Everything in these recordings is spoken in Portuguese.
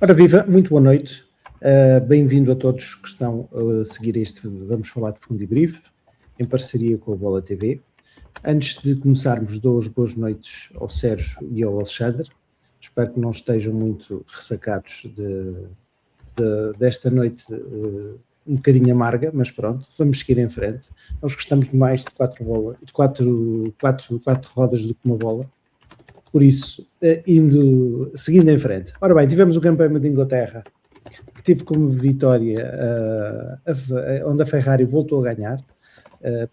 Ora viva, muito boa noite. Bem-vindo a todos que estão a seguir este Vamos Falar de Fundo e Brief, em parceria com a Bola TV. Antes de começarmos, dou as boas noites ao Sérgio e ao Alexandre. Espero que não estejam muito ressacados desta noite um bocadinho amarga, mas pronto, vamos seguir em frente. Nós gostamos mais de quatro rodas do que uma bola. Por isso, seguindo em frente. Ora bem, tivemos o Grande Prémio de Inglaterra, que teve como vitória onde a Ferrari voltou a ganhar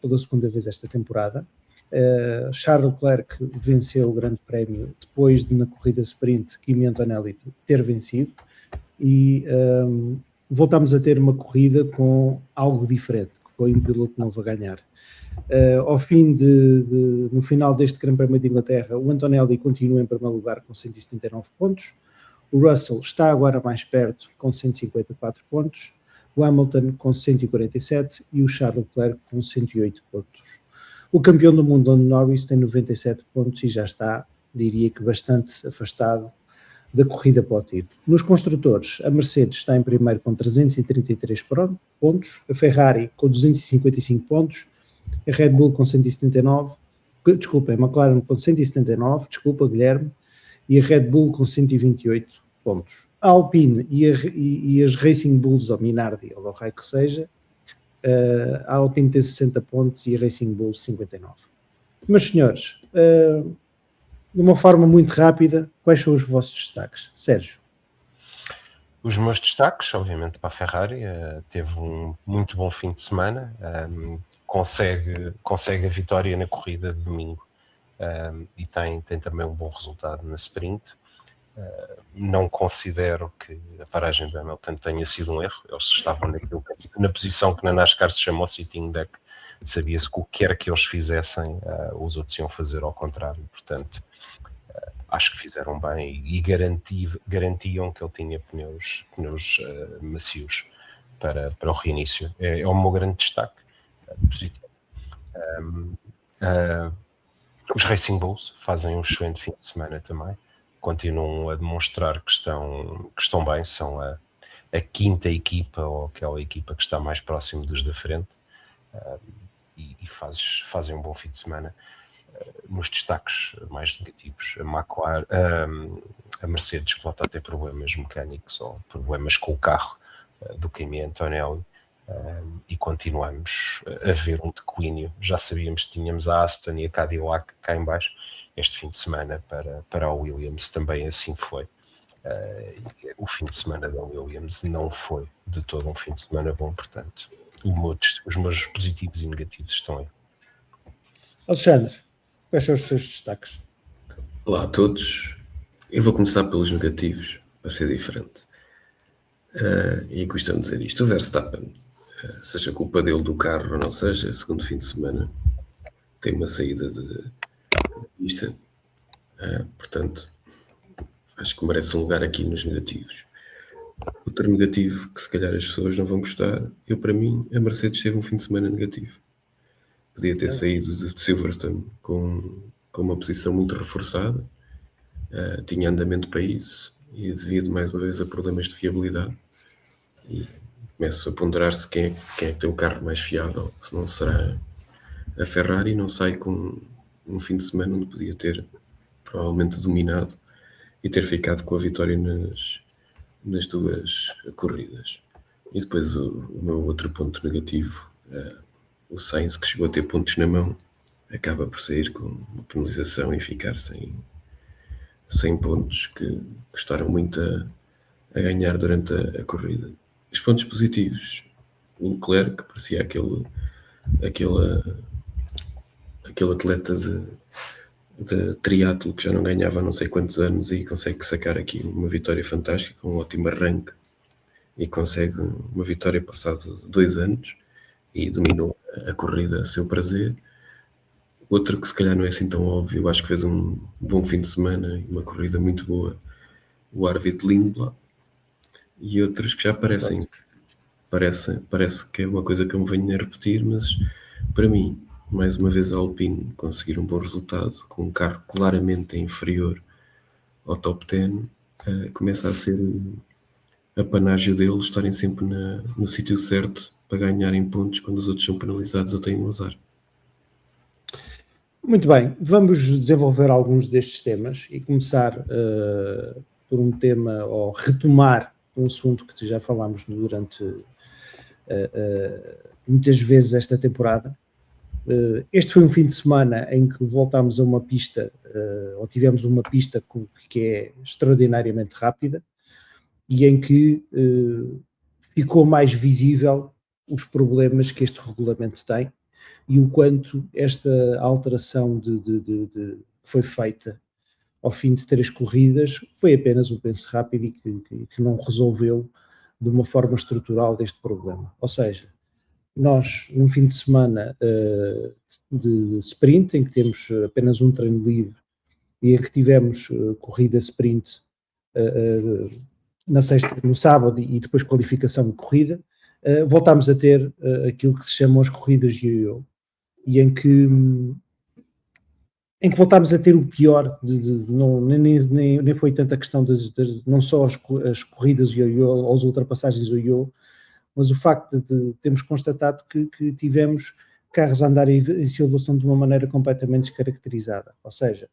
pela segunda vez esta temporada. Charles Leclerc venceu o Grande Prémio depois de, na corrida sprint, Kimi Antonelli ter vencido, e voltámos a ter uma corrida com algo diferente, que foi um piloto novo a ganhar. No final deste Grande Prémio de Inglaterra, o Antonelli continua em primeiro lugar com 179 pontos, o Russell está agora mais perto com 154 pontos, o Hamilton com 147 e o Charles Leclerc com 108 pontos. O campeão do mundo, Lando Norris, tem 97 pontos e já está, diria que, bastante afastado da corrida para o título. Nos construtores, a Mercedes está em primeiro com 333 pontos, a Ferrari com 255 pontos, a Red Bull com 179, a McLaren com 179, Guilherme, e a Red Bull com 128 pontos. A Alpine e as Racing Bulls, ou Minardi, ou o raio que seja, a Alpine tem 60 pontos e a Racing Bulls 59. Meus senhores, de uma forma muito rápida, quais são os vossos destaques? Sérgio? Os meus destaques, obviamente, para a Ferrari, teve um muito bom fim de semana, consegue a vitória na corrida de domingo e tem também um bom resultado na sprint. Não considero que a paragem do Hamilton tenha sido um erro. Eles estavam na posição que na NASCAR se chama o sitting duck. Sabia-se que o que quer que eles fizessem, os outros iam fazer ao contrário. Portanto, acho que fizeram bem e garantiam que ele tinha pneus macios para o reinício. É o meu grande destaque positivo. Os Racing Bulls fazem um excelente fim de semana também. Continuam a demonstrar que estão bem, são a quinta equipa, ou aquela equipa que está mais próximo dos da frente, e fazem um bom fim de semana. Nos destaques mais negativos, a Mercedes, que volta a ter problemas mecânicos ou problemas com o carro do Kimi Antonelli, e continuamos a ver um declínio. Já sabíamos que tínhamos a Aston e a Cadillac cá em baixo. Este fim de semana para a Williams também assim foi. O fim de semana da Williams não foi de todo um fim de semana bom, portanto os meus positivos e negativos estão aí. Alexandre, quais são os seus destaques? Olá a todos, eu vou começar pelos negativos, para ser diferente. E custa-me dizer isto, o Verstappen, seja culpa dele do carro ou não seja, segundo fim de semana tem uma saída de pista, portanto acho que merece um lugar aqui nos negativos. Outro negativo que se calhar as pessoas não vão gostar, para mim a Mercedes teve um fim de semana negativo. Podia ter saído de Silverstone com uma posição muito reforçada, tinha andamento para isso, e devido mais uma vez a problemas de fiabilidade, e começa a ponderar-se quem é que tem o carro mais fiável, se não será a Ferrari. Não sai com um fim de semana onde podia ter provavelmente dominado e ter ficado com a vitória nas duas corridas. E depois o meu outro ponto negativo, o Sainz, que chegou a ter pontos na mão, acaba por sair com uma penalização e ficar sem pontos que custaram muito a ganhar durante a corrida. Os pontos positivos, o Leclerc, que parecia aquele atleta de triatlo que já não ganhava há não sei quantos anos e consegue sacar aqui uma vitória fantástica, um ótimo arranque, e consegue uma vitória passado 2 anos e dominou a corrida a seu prazer. Outro que se calhar não é assim tão óbvio, acho que fez um bom fim de semana e uma corrida muito boa, o Arvid Lindblad. E outros que já parecem, parece que é uma coisa que eu me venho a repetir, mas para mim, mais uma vez a Alpine conseguir um bom resultado com um carro claramente inferior ao top 10, começa a ser panágio deles estarem sempre no sítio certo para ganharem pontos quando os outros são penalizados ou têm um azar. Muito bem, vamos desenvolver alguns destes temas e começar por um tema, ou retomar um assunto que já falámos durante muitas vezes esta temporada. Este foi um fim de semana em que voltámos a uma pista, ou tivemos uma pista que é extraordinariamente rápida e em que ficou mais visível os problemas que este regulamento tem e o quanto esta alteração que foi feita ao fim de 3 corridas foi apenas um penso rápido e que não resolveu de uma forma estrutural deste problema. Ou seja, nós, num fim de semana de sprint, em que temos apenas um treino livre e em que tivemos corrida sprint no sábado e depois qualificação de corrida, voltámos a ter aquilo que se chamam as corridas yo-yo, e em que voltámos a ter o pior, nem foi tanta questão não só as corridas yo-yo ou as ultrapassagens yo-yo, mas o facto de termos constatado que tivemos carros a andar em Silverstone de uma maneira completamente descaracterizada, ou seja,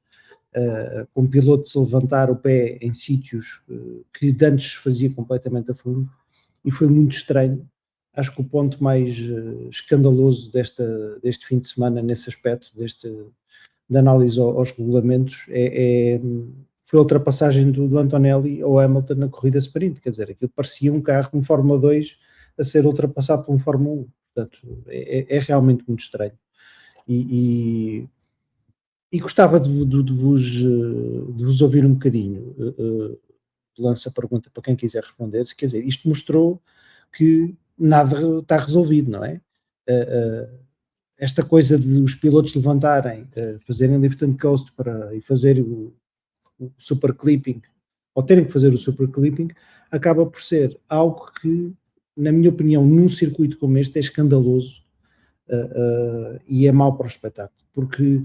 com o piloto se levantar o pé em sítios que antes fazia completamente a fundo, e foi muito estranho. Acho que o ponto mais escandaloso deste fim de semana nesse aspecto, de análise aos regulamentos, foi a ultrapassagem do Antonelli ao Hamilton na corrida sprint. Quer dizer, aquilo parecia um carro de um Fórmula 2 a ser ultrapassado por um Fórmula 1. Portanto, é realmente muito estranho. E gostava de vos ouvir um bocadinho. Lanço a pergunta para quem quiser responder. Quer dizer, isto mostrou que nada está resolvido, não é? Esta coisa de os pilotos levantarem, fazerem lift and coast e fazer o super clipping, ou terem que fazer o super clipping, acaba por ser algo que, na minha opinião, num circuito como este é escandaloso e é mau para o espetáculo, porque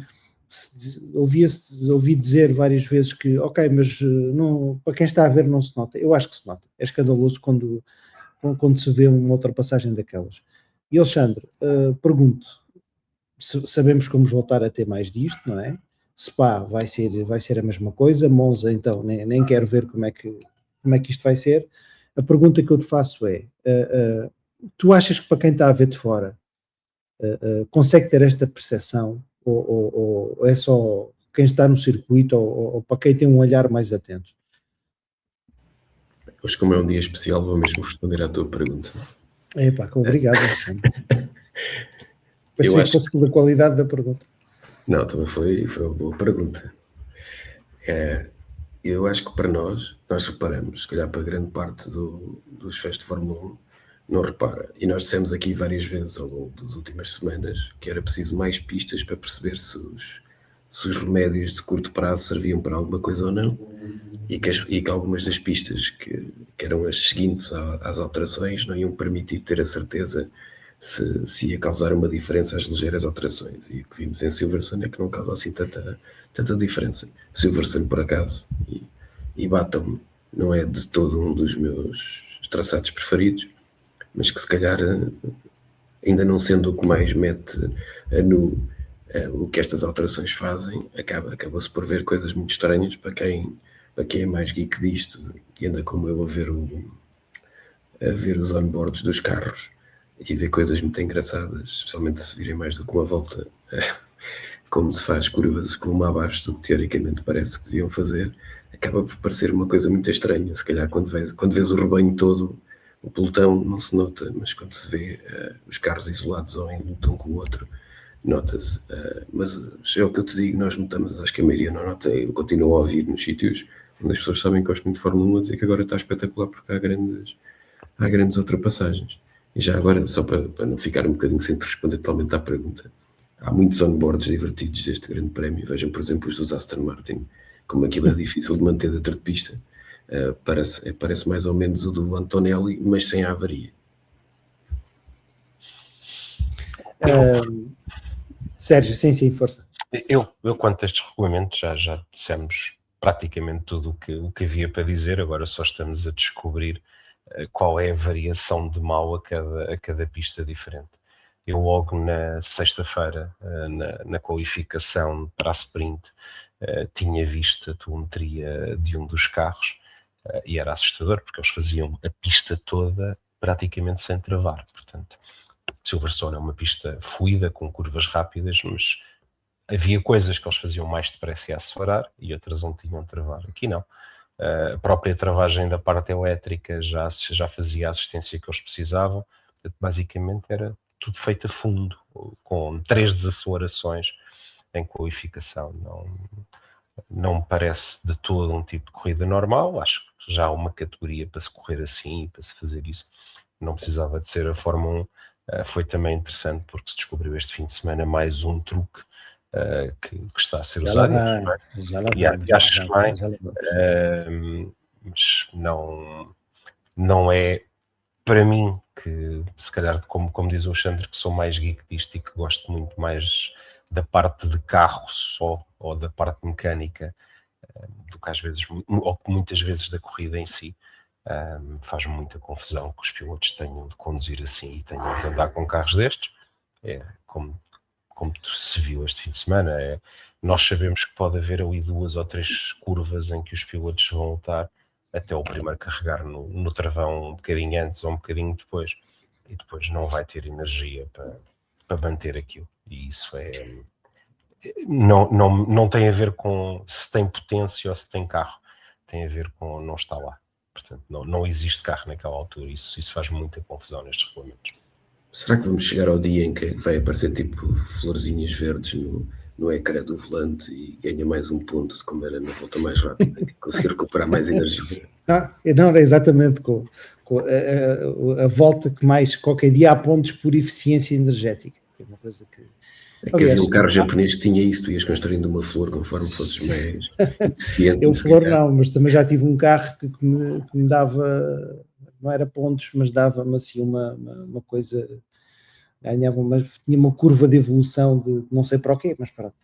ouvi dizer várias vezes que, ok, mas não, para quem está a ver não se nota. Eu acho que se nota. É escandaloso quando se vê uma ultrapassagem daquelas. E Alexandre, pergunto, sabemos que vamos voltar a ter mais disto, não é? Spa vai ser a mesma coisa, Monza então nem quero ver como é que isto vai ser. A pergunta que eu te faço é, tu achas que para quem está a ver de fora consegue ter esta percepção, ou é só quem está no circuito, ou para quem tem um olhar mais atento? Hoje, como é um dia especial, vou mesmo responder à tua pergunta. Obrigado. Pensei que fosse pela qualidade da pergunta. Não, também foi uma boa pergunta. Eu acho que para nós reparamos, se calhar para grande parte dos fãs de Fórmula 1, não repara. E nós dissemos aqui várias vezes ao longo das últimas semanas que era preciso mais pistas para perceber se os remédios de curto prazo serviam para alguma coisa ou não, e que algumas das pistas que eram as seguintes às alterações não iam permitir ter a certeza se ia causar uma diferença às ligeiras alterações. E o que vimos em Silverstone é que não causa assim tanta diferença. Silverstone, por acaso, e Baton não é de todo um dos meus traçados preferidos, mas que se calhar, ainda não sendo o que mais mete a nu o que estas alterações fazem, acaba-se por ver coisas muito estranhas para quem é mais geek disto e anda como eu a ver os onboards dos carros e ver coisas muito engraçadas, especialmente se virem mais do que uma volta, como se faz curvas com uma abaixo do que teoricamente parece que deviam fazer, acaba por parecer uma coisa muito estranha. Se calhar quando vês o rebanho todo, o pelotão não se nota, mas quando se vê os carros isolados ou em luta um com o outro, nota-se. Mas é o que eu te digo, nós notamos, acho que a maioria não nota. Eu continuo a ouvir nos sítios onde as pessoas sabem que gosto muito de Fórmula 1 a dizer que agora está espetacular porque há grandes ultrapassagens. E já agora, só para não ficar um bocadinho sem te responder totalmente à pergunta, há muitos onboards divertidos deste grande prémio. Vejam, por exemplo, os dos Aston Martin, como aquilo é difícil de manter dentro de pista. Parece mais ou menos o do Antonelli, mas sem a avaria. Sérgio, sim, força. Eu quanto a estes regulamentos, já dissemos praticamente tudo o que havia para dizer, agora só estamos a descobrir qual é a variação de mal a cada pista diferente. Eu logo na sexta-feira, na qualificação para a sprint, tinha visto a telemetria de um dos carros e era assustador, porque eles faziam a pista toda praticamente sem travar. Portanto, Silverstone é uma pista fluida, com curvas rápidas, mas havia coisas que eles faziam mais depressa a acelerar e outras onde tinham de travar. Aqui não. A própria travagem da parte elétrica já fazia a assistência que eles precisavam. Portanto, basicamente era tudo feito a fundo, com 3 desacelerações em qualificação. Não me parece de todo um tipo de corrida normal. Acho que já há uma categoria para se correr assim e para se fazer isso. Não precisava de ser a Fórmula 1. Foi também interessante porque se descobriu este fim de semana mais um truque que está a ser usado. E acho bem, mas não é para mim, que se calhar, como diz o Alexandre, que sou mais geek disto e que gosto muito mais da parte de carro só, ou da parte mecânica, do que às vezes, ou muitas vezes da corrida em si. Faz-me muita confusão que os pilotos tenham de conduzir assim e tenham de andar com carros destes. Como se viu este fim de semana, nós sabemos que pode haver ali 2 ou 3 curvas em que os pilotos vão lutar até o primeiro carregar no travão um bocadinho antes ou um bocadinho depois, e depois não vai ter energia para manter aquilo. E isso não tem a ver com se tem potência ou se tem carro, tem a ver com não estar lá. Portanto, não existe carro naquela altura. Isso faz muita confusão nestes regulamentos. Será que vamos chegar ao dia em que vai aparecer tipo florzinhas verdes no ecrã do volante e ganha mais um ponto de como era na volta mais rápida, conseguir recuperar mais energia? Não era exatamente com a volta que mais qualquer dia há pontos por eficiência energética. É uma coisa que... havia um carro japonês que tinha isso, tu ias construindo uma flor conforme fosses mais eficiente. Eu flor não, mas também já tive um carro que me dava, não era pontos, mas dava-me assim uma coisa, tinha uma curva de evolução de não sei para o quê, mas pronto.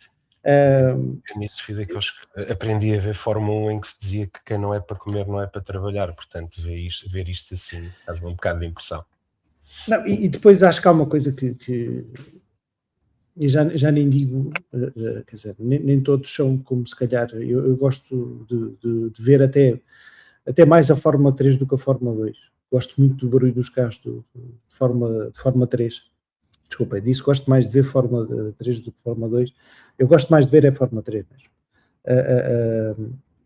Nisso fui daqueles que aprendi a ver Fórmula 1 em que se dizia que quem não é para comer não é para trabalhar, portanto ver isto assim faz-me um bocado de impressão. Não, e depois acho que há uma coisa que e já nem digo, quer dizer, nem todos são como se calhar, eu gosto de ver até mais a Fórmula 3 do que a Fórmula 2. Gosto muito do barulho dos carros de Fórmula 3. Desculpem, disse gosto mais de ver Fórmula 3 do que Fórmula 2. Eu gosto mais de ver a Fórmula 3 mesmo.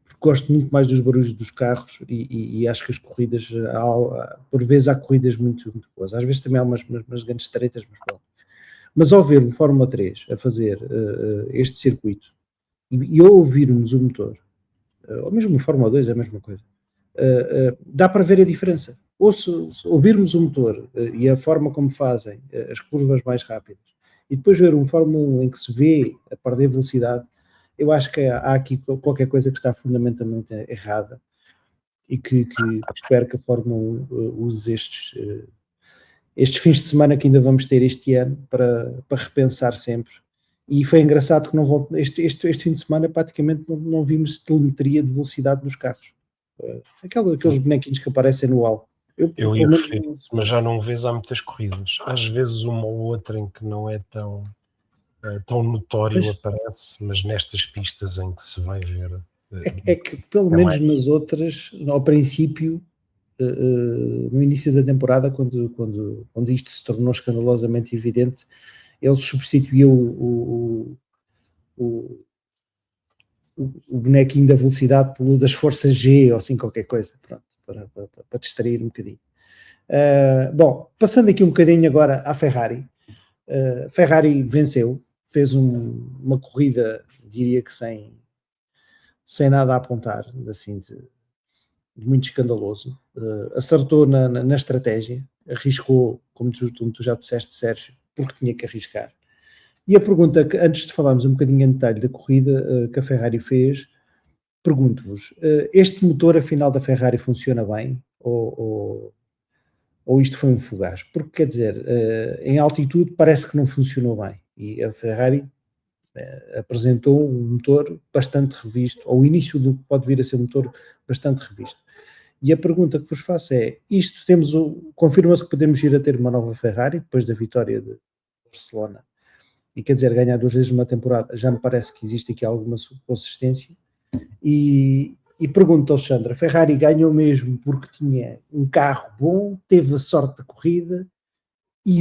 Porque gosto muito mais dos barulhos dos carros e acho que as corridas, por vezes há corridas muito, muito boas. Às vezes também há umas grandes estreitas, mas pronto. Mas ao ver o Fórmula 3 a fazer este circuito e ao ouvirmos o motor, ou mesmo o Fórmula 2 é a mesma coisa, dá para ver a diferença. Ou se ouvirmos o motor e a forma como fazem as curvas mais rápidas, e depois ver um Fórmula 1 em que se vê a perder velocidade, eu acho que há aqui qualquer coisa que está fundamentalmente errada e que espero que a Fórmula 1 use estes fins de semana que ainda vamos ter este ano para repensar sempre. E foi engraçado que não volto, este fim de semana praticamente não vimos telemetria de velocidade nos carros. Aqueles bonequinhos que aparecem no hall. Eu ia referir isso, mas já não vês há muitas corridas. Às vezes uma ou outra em que não é tão notório aparece, mas nestas pistas em que se vai ver... É que pelo menos nas outras, ao princípio, no início da temporada, quando isto se tornou escandalosamente evidente, eles substituíam o bonequinho da velocidade pelo das forças G ou assim qualquer coisa, pronto, para distrair um bocadinho. Bom, passando aqui um bocadinho agora à Ferrari. Ferrari venceu, fez uma corrida, diria que sem nada a apontar, assim, de muito escandaloso. Acertou na estratégia, arriscou, como tu já disseste, Sérgio, porque tinha que arriscar. E a pergunta que, antes de falarmos um bocadinho em detalhe da corrida que a Ferrari fez, pergunto-vos, este motor afinal da Ferrari funciona bem ou isto foi um fugaz? Porque, quer dizer, em altitude parece que não funcionou bem e a Ferrari apresentou um motor bastante revisto, ao início do que pode vir a ser um motor bastante revisto. E a pergunta que vos faço é, confirma-se que podemos ir a ter uma nova Ferrari depois da vitória de Barcelona, e quer dizer, ganhar 2 vezes numa temporada, já me parece que existe aqui alguma consistência, e pergunto, Alexandre, a Ferrari ganhou mesmo porque tinha um carro bom, teve a sorte da corrida,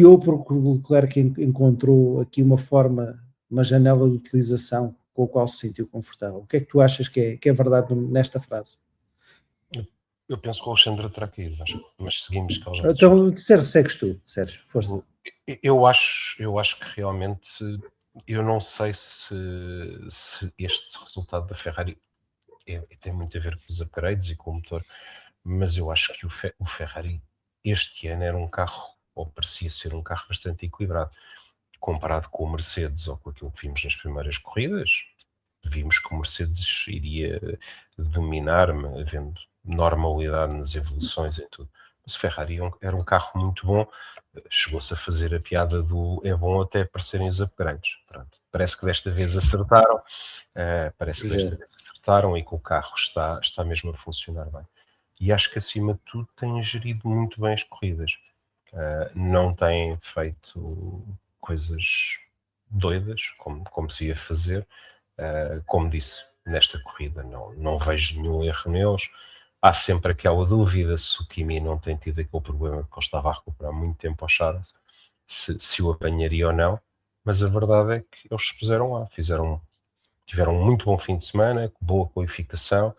ou porque o Leclerc encontrou aqui uma janela de utilização com a qual se sentiu confortável? O que é que tu achas que é verdade nesta frase? Eu penso que o Alexandre terá caído, mas seguimos que ele já Então, segues tu, Sérgio, força. Eu acho que realmente, eu não sei se este resultado da Ferrari tem muito a ver com os upgrades e com o motor, mas eu acho que o Ferrari este ano era um carro, ou parecia ser um carro bastante equilibrado, comparado com o Mercedes ou com aquilo que vimos nas primeiras corridas. Vimos que o Mercedes iria dominar, havendo normalidade nas evoluções e tudo. Mas o Ferrari era um carro muito bom. Chegou-se a fazer a piada do é bom até aparecerem os upgrades. Pronto. Parece que desta vez acertaram. E que o carro está mesmo a funcionar bem. E acho que, acima de tudo, tem gerido muito bem as corridas. Não tem feito coisas doidas, como se ia fazer. Como disse, nesta corrida não vejo nenhum erro neles. Há sempre aquela dúvida se o Kimi não tem tido aquele problema que ele estava a recuperar muito tempo ao Charles, se o apanharia ou não, mas a verdade é que eles se puseram lá, tiveram um muito bom fim de semana, boa qualificação.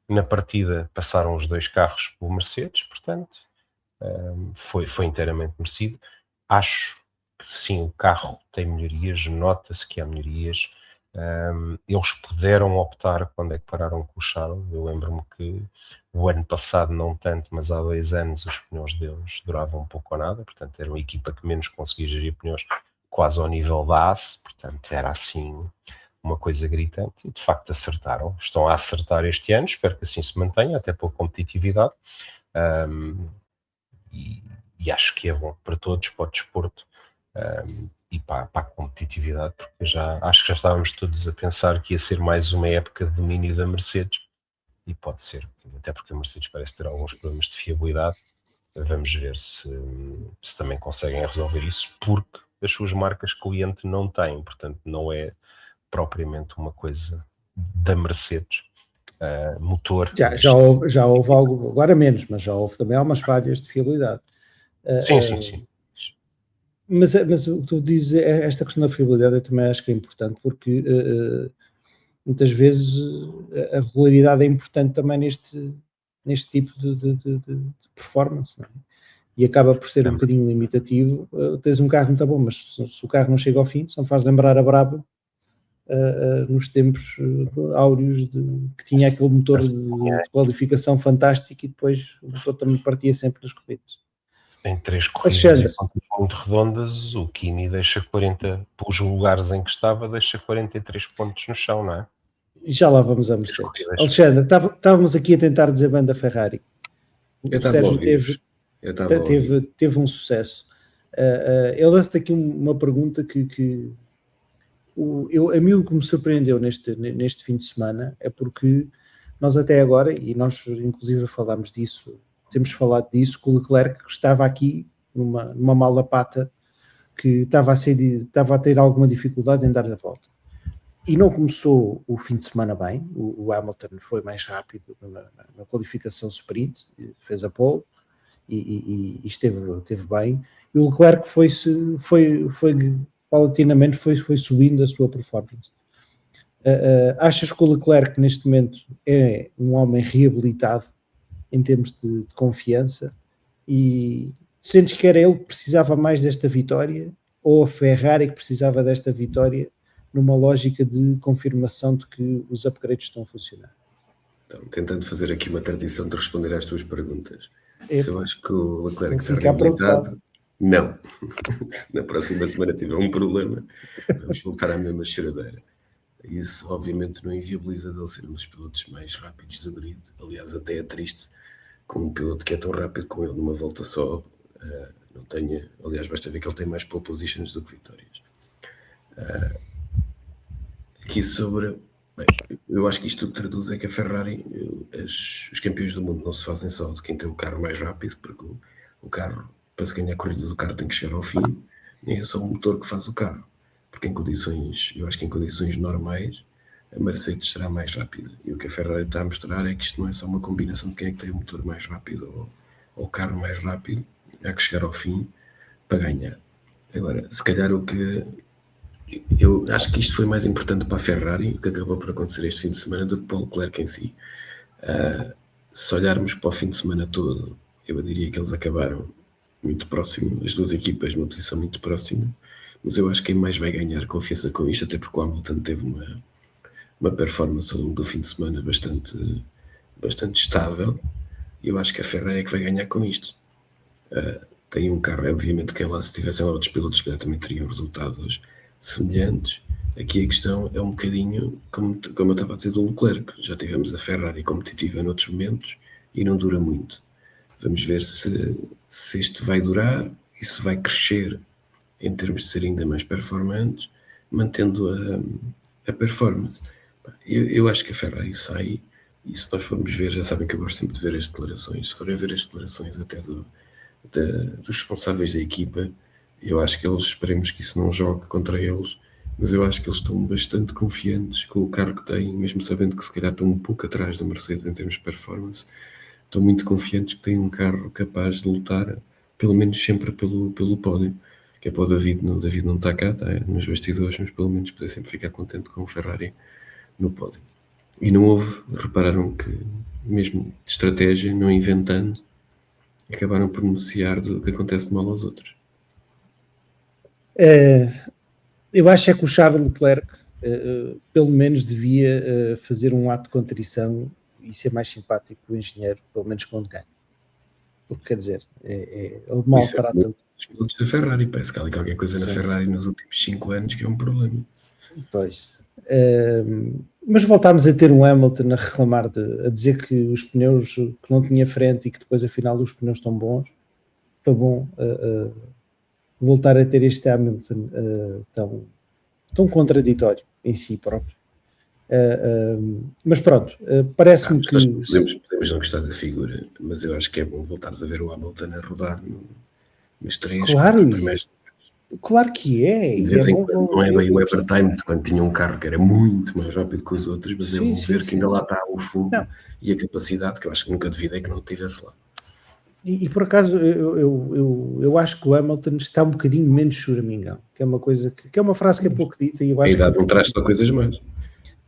Na partida passaram os 2 carros pelo Mercedes, portanto foi inteiramente merecido. Acho que sim, o carro tem melhorias, nota-se que há melhorias. Eles puderam optar quando é que pararam com o Charles. Eu lembro-me que o ano passado não tanto, mas há 2 anos os pneus deles duravam um pouco ou nada, portanto era uma equipa que menos conseguia gerir pneus, quase ao nível da AS, portanto era assim uma coisa gritante, e de facto acertaram, estão a acertar este ano, espero que assim se mantenha, até pela competitividade, e acho que é bom para todos, para o desporto, e para a competitividade, porque acho que já estávamos todos a pensar que ia ser mais uma época de domínio da Mercedes, e pode ser, até porque a Mercedes parece ter alguns problemas de fiabilidade. Vamos ver se também conseguem resolver isso, porque as suas marcas cliente não têm, portanto não é propriamente uma coisa da Mercedes. Motor. Já houve algo, agora menos, mas já houve também algumas falhas de fiabilidade. Sim. Mas o que tu dizes, esta questão da fiabilidade, eu também acho que é importante, porque muitas vezes a regularidade é importante também neste tipo de performance, não é? E acaba por ser um bocadinho limitativo. Tens um carro muito bom, mas se o carro não chega ao fim, só me faz lembrar a Brabham, nos tempos áureos que tinha aquele motor de qualificação fantástico, e depois o motor também partia sempre nas corridas. Em 3 corridas muito redondas, o Kimi deixa 40, pelos lugares em que estava, deixa 43 pontos no chão, não é? E já lá vamos a Mercedes. Alexandre, estávamos aqui a tentar dizer bem da Ferrari. Eu estava a ouvir. Teve um sucesso. Eu lanço-te aqui uma pergunta que a mim o que me surpreendeu neste fim de semana é porque nós até agora, e nós inclusive falámos disso, temos falado disso, que o Leclerc estava aqui numa mala pata, que estava a ter alguma dificuldade em dar a volta. E não começou o fim de semana bem. O Hamilton foi mais rápido na qualificação sprint, fez a pole e esteve bem. E o Leclerc foi paulatinamente foi subindo a sua performance. Achas que o Leclerc neste momento é um homem reabilitado em termos de confiança, e sentes que era ele que precisava mais desta vitória, ou a Ferrari que precisava desta vitória, numa lógica de confirmação de que os upgrades estão a funcionar? Então, tentando fazer aqui uma tradição de responder às tuas perguntas. Se eu acho que o Leclerc está reabilitado, não. Na próxima semana tiver um problema, vamos voltar à mesma choradeira. Isso obviamente não inviabiliza dele ser um dos pilotos mais rápidos do grid. Aliás, até é triste com um piloto que é tão rápido, com ele numa volta só, não tenha. Aliás, basta ver que ele tem mais pole positions do que vitórias. Aqui sobre Bem, eu acho que isto tudo traduz é que a Ferrari, os campeões do mundo não se fazem só de quem tem o carro mais rápido, porque o carro, para se ganhar corridas, o carro tem que chegar ao fim, nem é só o motor que faz o carro, porque eu acho que em condições normais, a Mercedes será mais rápida, e o que a Ferrari está a mostrar é que isto não é só uma combinação de quem é que tem o motor mais rápido ou o carro mais rápido, há que chegar ao fim para ganhar. Agora, se calhar eu acho que isto foi mais importante para a Ferrari, o que acabou por acontecer este fim de semana, do que para o Leclerc em si. Se olharmos para o fim de semana todo, eu diria que eles acabaram muito próximo, as duas equipas numa posição muito próxima, mas eu acho que quem mais vai ganhar confiança com isto, até porque o Hamilton teve uma performance ao longo do fim de semana bastante estável, e eu acho que a Ferrari é que vai ganhar com isto. Tem um carro, obviamente que lá se tivessem lá outros pilotos que também teriam resultados semelhantes. Aqui a questão é um bocadinho como eu estava a dizer do Leclerc, já tivemos a Ferrari competitiva noutros momentos e não dura muito. Vamos ver se este vai durar e se vai crescer em termos de ser ainda mais performantes, mantendo a performance. Eu acho que a Ferrari sai, e se nós formos ver, já sabem que eu gosto sempre de ver as declarações, se forem ver as declarações até dos responsáveis da equipa, eu acho que esperemos que isso não jogue contra eles, mas eu acho que eles estão bastante confiantes com o carro que têm, mesmo sabendo que se calhar estão um pouco atrás da Mercedes em termos de performance, estão muito confiantes que têm um carro capaz de lutar, pelo menos sempre pelo pódio, que é para o David não está cá, está nos bastidores, mas pelo menos poder sempre ficar contente com o Ferrari no pódio. E não houve, repararam que mesmo de estratégia, não inventando, acabaram por beneficiar do que acontece de mal aos outros. Eu acho que o Charles Leclerc pelo menos devia fazer um ato de contrição e ser mais simpático com o engenheiro, pelo menos quando ganha. Porque quer dizer, ele maltrata os pilotos da Ferrari, parece que há ali qualquer coisa na Ferrari nos últimos 5 anos que é um problema. Pois. Mas voltámos a ter um Hamilton a reclamar, a dizer que os pneus, que não tinha frente e que depois afinal os pneus estão bons. Foi bom voltar a ter este Hamilton tão contraditório em si próprio. Mas pronto, parece-me que... Podemos não gostar da figura, mas eu acho que é bom voltares a ver o Hamilton a rodar nos 3, 4 primeiros. Claro que é. De vez em quando, não é bem o Evertime, quando tinha um carro que era muito mais rápido que os outros, mas é bom ver que ainda lá está o fogo e a capacidade, que eu acho que nunca duvidei que não tivesse lá. E por acaso eu acho que o Hamilton está um bocadinho menos choramingão, que é uma coisa que é uma frase que é pouco dita, e eu acho a idade não traz só coisas mais.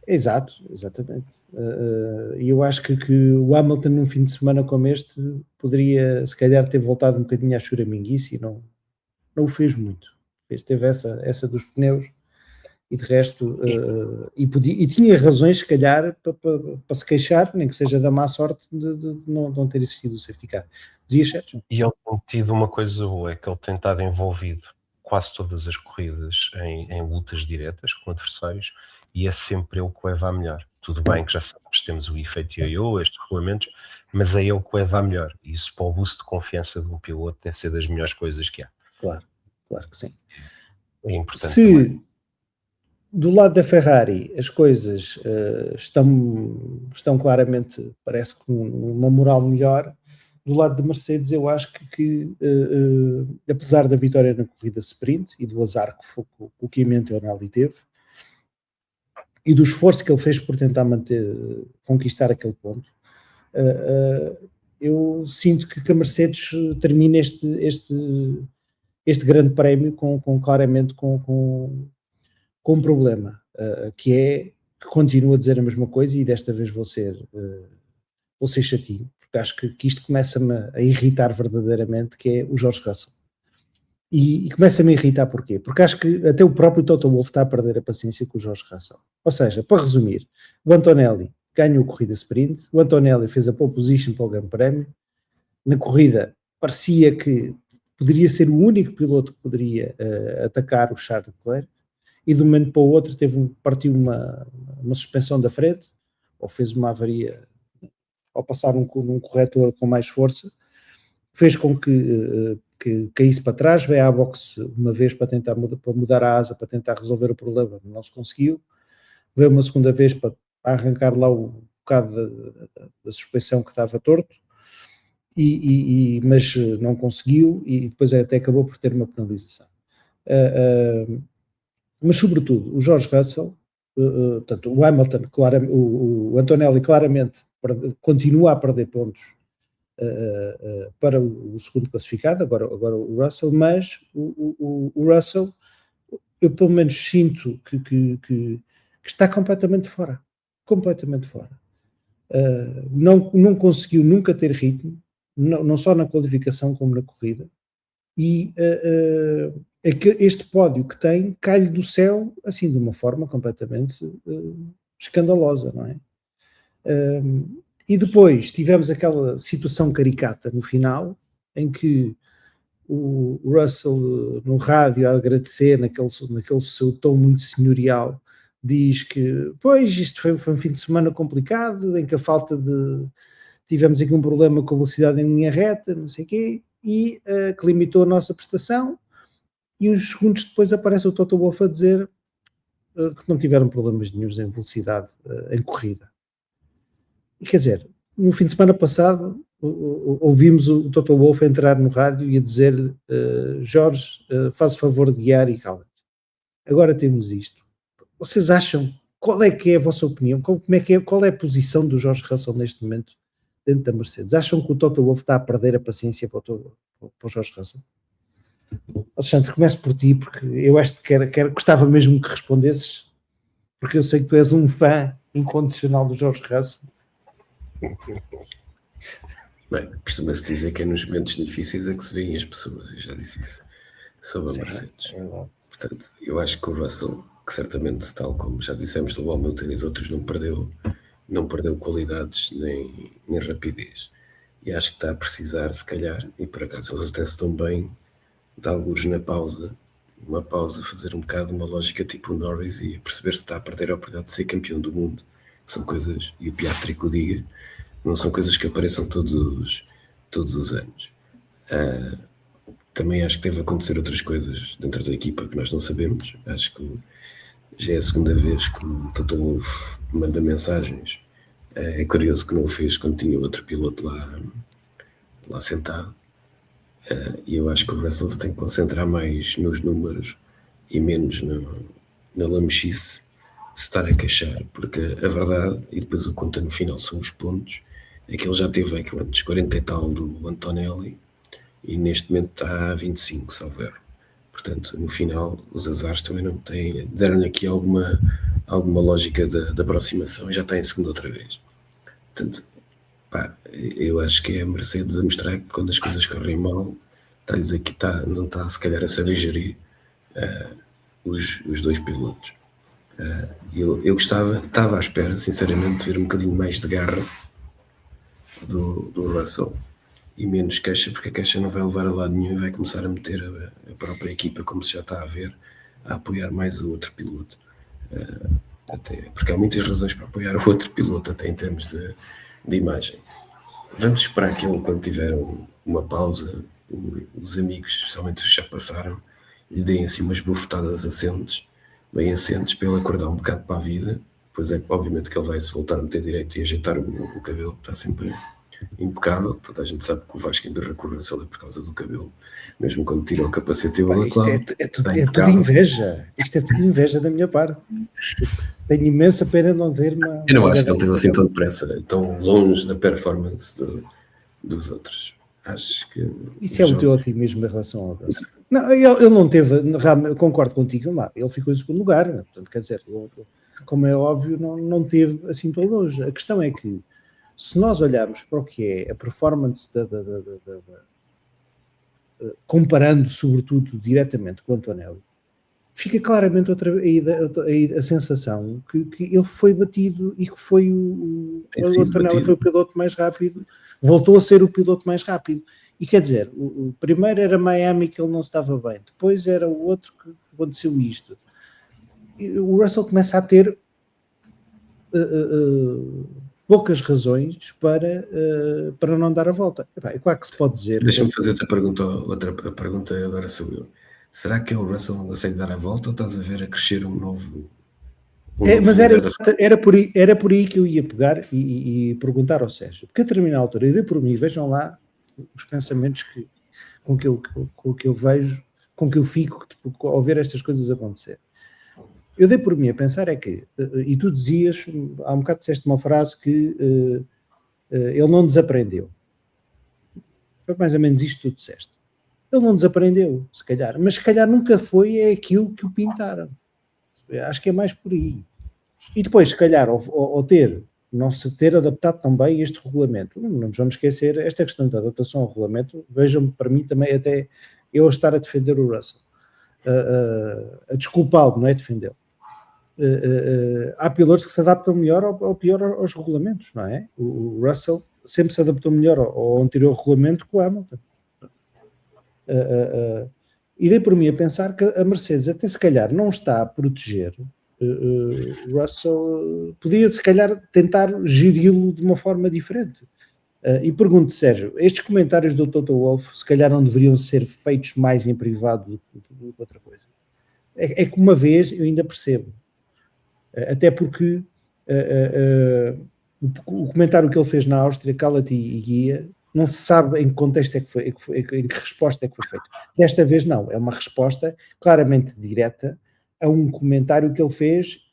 Exatamente. E eu acho que o Hamilton num fim de semana como este poderia se calhar ter voltado um bocadinho à choraminguice e não o fez muito. Teve essa dos pneus e de resto e tinha razões se calhar para se queixar, nem que seja da má sorte de não ter existido o safety car. Dizia Sérgio? E ele tem tido uma coisa boa, é que ele tem estado envolvido quase todas as corridas em lutas diretas com adversários, e é sempre ele que o leva a melhor. Tudo bem que já sabemos, temos o efeito yo-yo, estes regulamentos, mas é ele que o leva a melhor. E isso para o boost de confiança de um piloto deve ser das melhores coisas que há. Claro que sim. É importante Se também. Do lado da Ferrari as coisas estão claramente, parece que uma moral melhor, do lado da Mercedes eu acho que apesar da vitória na corrida sprint e do azar que o Kimi Antonelli teve, e do esforço que ele fez por tentar conquistar aquele ponto, eu sinto que a Mercedes termina este grande prémio claramente com um problema, que continuo a dizer a mesma coisa, e desta vez vou ser chatinho, porque acho que isto começa-me a irritar verdadeiramente, que é o George Russell. E começa-me a irritar porquê? Porque acho que até o próprio Toto Wolff está a perder a paciência com o George Russell. Ou seja, para resumir, o Antonelli ganhou a corrida sprint, o Antonelli fez a pole position para o Grande Prémio, na corrida parecia que poderia ser o único piloto que poderia atacar o Charles Leclerc, e de um momento para o outro partiu uma suspensão da frente, ou fez uma avaria ao passar num corretor com mais força, fez com que caísse para trás, veio à boxe uma vez para tentar mudar a asa, para tentar resolver o problema, não se conseguiu, veio uma segunda vez para arrancar lá o bocado da suspeição que estava torto, mas não conseguiu e depois até acabou por ter uma penalização. Mas sobretudo o George Russell, portanto, o Hamilton, o Antonelli claramente continua a perder pontos para o segundo classificado, agora o Russell, mas o Russell, eu pelo menos sinto que está completamente fora. Não conseguiu nunca ter ritmo, não só na qualificação como na corrida, e este pódio que tem cai-lhe do céu assim de uma forma completamente escandalosa, não é? E depois tivemos aquela situação caricata no final, em que o Russell no rádio a agradecer naquele seu tom muito senhorial, diz que, pois, isto foi um fim de semana complicado, em que tivemos aqui um problema com a velocidade em linha reta, não sei o quê, e que limitou a nossa prestação, e uns segundos depois aparece o Toto Wolff a dizer que não tiveram problemas nenhuns em velocidade em corrida. E quer dizer, no fim de semana passado ouvimos o Toto Wolff entrar no rádio e a dizer-lhe Jorge, faz o favor de guiar e cala-te. Agora temos isto. Vocês acham, qual é que é a vossa opinião? Qual é a posição do George Russell neste momento dentro da Mercedes? Acham que o Toto Wolff está a perder a paciência para o George Russell? Alexandre, começo por ti, porque eu acho que gostava mesmo que respondesses, porque eu sei que tu és um fã incondicional do George Russell. Bem, costuma-se dizer que é nos momentos difíceis é que se veem as pessoas, eu já disse isso sobre a Mercedes. Portanto, eu acho que o Russell, que certamente, tal como já dissemos do Hamilton e de outros, não perdeu qualidades nem rapidez. E acho que está a precisar, se calhar, e por acaso eles até se dão bem, de alguns na pausa, fazer um bocado uma lógica tipo o Norris e perceber se está a perder a oportunidade de ser campeão do mundo. São coisas, e o Piastri que o diga, não são coisas que apareçam todos os anos. Também acho que deve acontecer outras coisas dentro da equipa que nós não sabemos. Acho que já é a segunda vez que o Toto Wolff manda mensagens. É curioso que não o fez quando tinha outro piloto lá sentado. E eu acho que o Russell se tem que concentrar mais nos números e menos na lamechice, se estar a queixar, porque a verdade, e depois o conta no final são os pontos, é que ele já teve aquilo antes 40 e tal do Antonelli e neste momento está a 25, salvo erro. Portanto, no final, os azares também não têm, deram-lhe aqui alguma lógica de aproximação e já está em segundo outra vez. Portanto, eu acho que é a Mercedes a mostrar que quando as coisas correm mal, está-lhes aqui, não está se calhar a saber gerir os dois pilotos. Eu estava à espera, sinceramente, de ver um bocadinho mais de garra do Russell e menos queixa, porque a queixa não vai levar a lado nenhum e vai começar a meter a própria equipa, como se já está a ver, a apoiar mais o outro piloto. Até, porque há muitas razões para apoiar o outro piloto, até em termos de imagem. Vamos esperar que ele, quando tiver uma pausa, os amigos, especialmente os que já passaram, lhe deem assim umas bufetadas bem assentes, para ele acordar um bocado para a vida. Depois é obviamente que ele vai se voltar a meter direito e ajeitar o cabelo, que está sempre impecável. Toda a gente sabe que o Vasco ainda recorre a por causa do cabelo, mesmo quando tira o capacete. Isto é tudo inveja. Isto é tudo inveja da minha parte. Tenho imensa pena não ter uma... Eu não acho que ele teve assim tão depressa, tão longe da performance dos outros. Acho que... Isso é o teu otimismo em relação ao Russell. Não, ele não teve, concordo contigo, ele ficou em segundo lugar, portanto, quer dizer, como é óbvio, não teve assim tão longe. A questão é que, se nós olharmos para o que é a performance comparando sobretudo diretamente com o Antonelli, fica claramente a sensação que ele foi batido e que foi o Antonelli foi o piloto mais rápido, voltou a ser o piloto mais rápido. E quer dizer, o primeiro era Miami, que ele não estava bem, depois era o outro que aconteceu isto. E o Russell começa a ter poucas razões para não dar a volta. É claro que se pode dizer... Deixa-me fazer-te a pergunta agora sobre eu. Será que é o Russell não consegue dar a volta ou estás a ver a crescer um Mas era por aí que eu ia pegar e perguntar ao Sérgio, porque a determinada altura, eu dei por mim, vejam lá os pensamentos com que eu vejo, com que eu fico ao ver estas coisas acontecer. Eu dei por mim a pensar que, e tu dizias, há um bocado disseste uma frase que ele não desaprendeu. Foi mais ou menos isto que tu disseste. Ele não desaprendeu, se calhar, mas se calhar nunca foi aquilo que o pintaram. Acho que é mais por aí. E depois, se calhar, ao não se ter adaptado também este regulamento. Não nos vamos esquecer, esta questão da adaptação ao regulamento, vejam para mim também até eu estar a defender o Russell. A desculpá-lo, não é defendê-lo. Há pilotos que se adaptam melhor ou pior aos regulamentos, não é? O Russell sempre se adaptou melhor ao anterior regulamento que o Hamilton. E dei por mim a pensar que a Mercedes até se calhar não está a proteger Russell, podia se calhar tentar geri-lo de uma forma diferente. E pergunto, Sérgio, estes comentários do Toto Wolff se calhar não deveriam ser feitos mais em privado do que outra coisa. É que uma vez eu ainda percebo, até porque o comentário que ele fez na Áustria, cala-te e guia, não se sabe em que contexto em que resposta é que foi feito. Desta vez não, é uma resposta claramente direta a um comentário que ele fez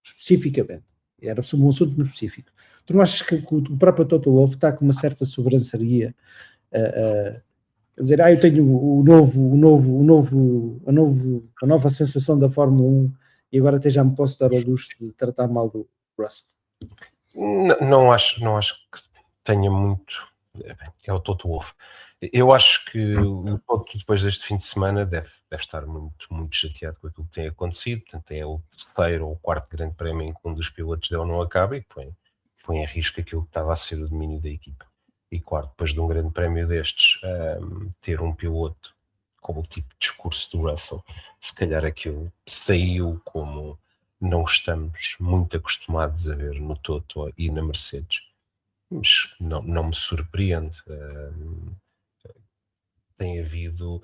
especificamente. Era sobre um assunto no específico. Tu não achas que o próprio Toto Wolff está com uma certa sobranceria a dizer, eu tenho a nova sensação da Fórmula 1 e agora até já me posso dar ao luxo de tratar mal do Russell? Não acho que tenha muito. É o Toto Wolff. Eu acho que o Toto, depois deste fim de semana, deve estar muito, muito chateado com aquilo que tem acontecido. Portanto, é o terceiro ou quarto grande prémio em que um dos pilotos dele não acaba e põe em risco aquilo que estava a ser o domínio da equipa. E claro, depois de um grande prémio destes, ter um piloto com o tipo de discurso do Russell, se calhar aquilo saiu como não estamos muito acostumados a ver no Toto e na Mercedes. Mas não me surpreende. Tem havido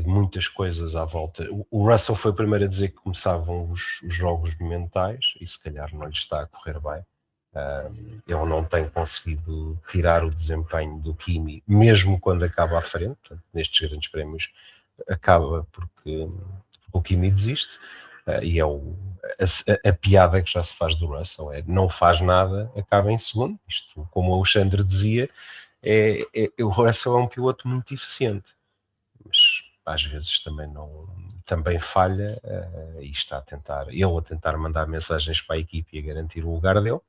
muitas coisas à volta. O Russell foi o primeiro a dizer que começavam os jogos mentais e se calhar não lhe está a correr bem. Ele não tem conseguido tirar o desempenho do Kimi, mesmo quando acaba à frente. Portanto, nestes grandes prémios acaba porque o Kimi desiste. E é a piada que já se faz do Russell, não faz nada, acaba em segundo. Isto, como o Alexandre dizia, o Russell é um piloto muito eficiente, mas às vezes também falha e está a tentar mandar mensagens para a equipe e a garantir o lugar dele,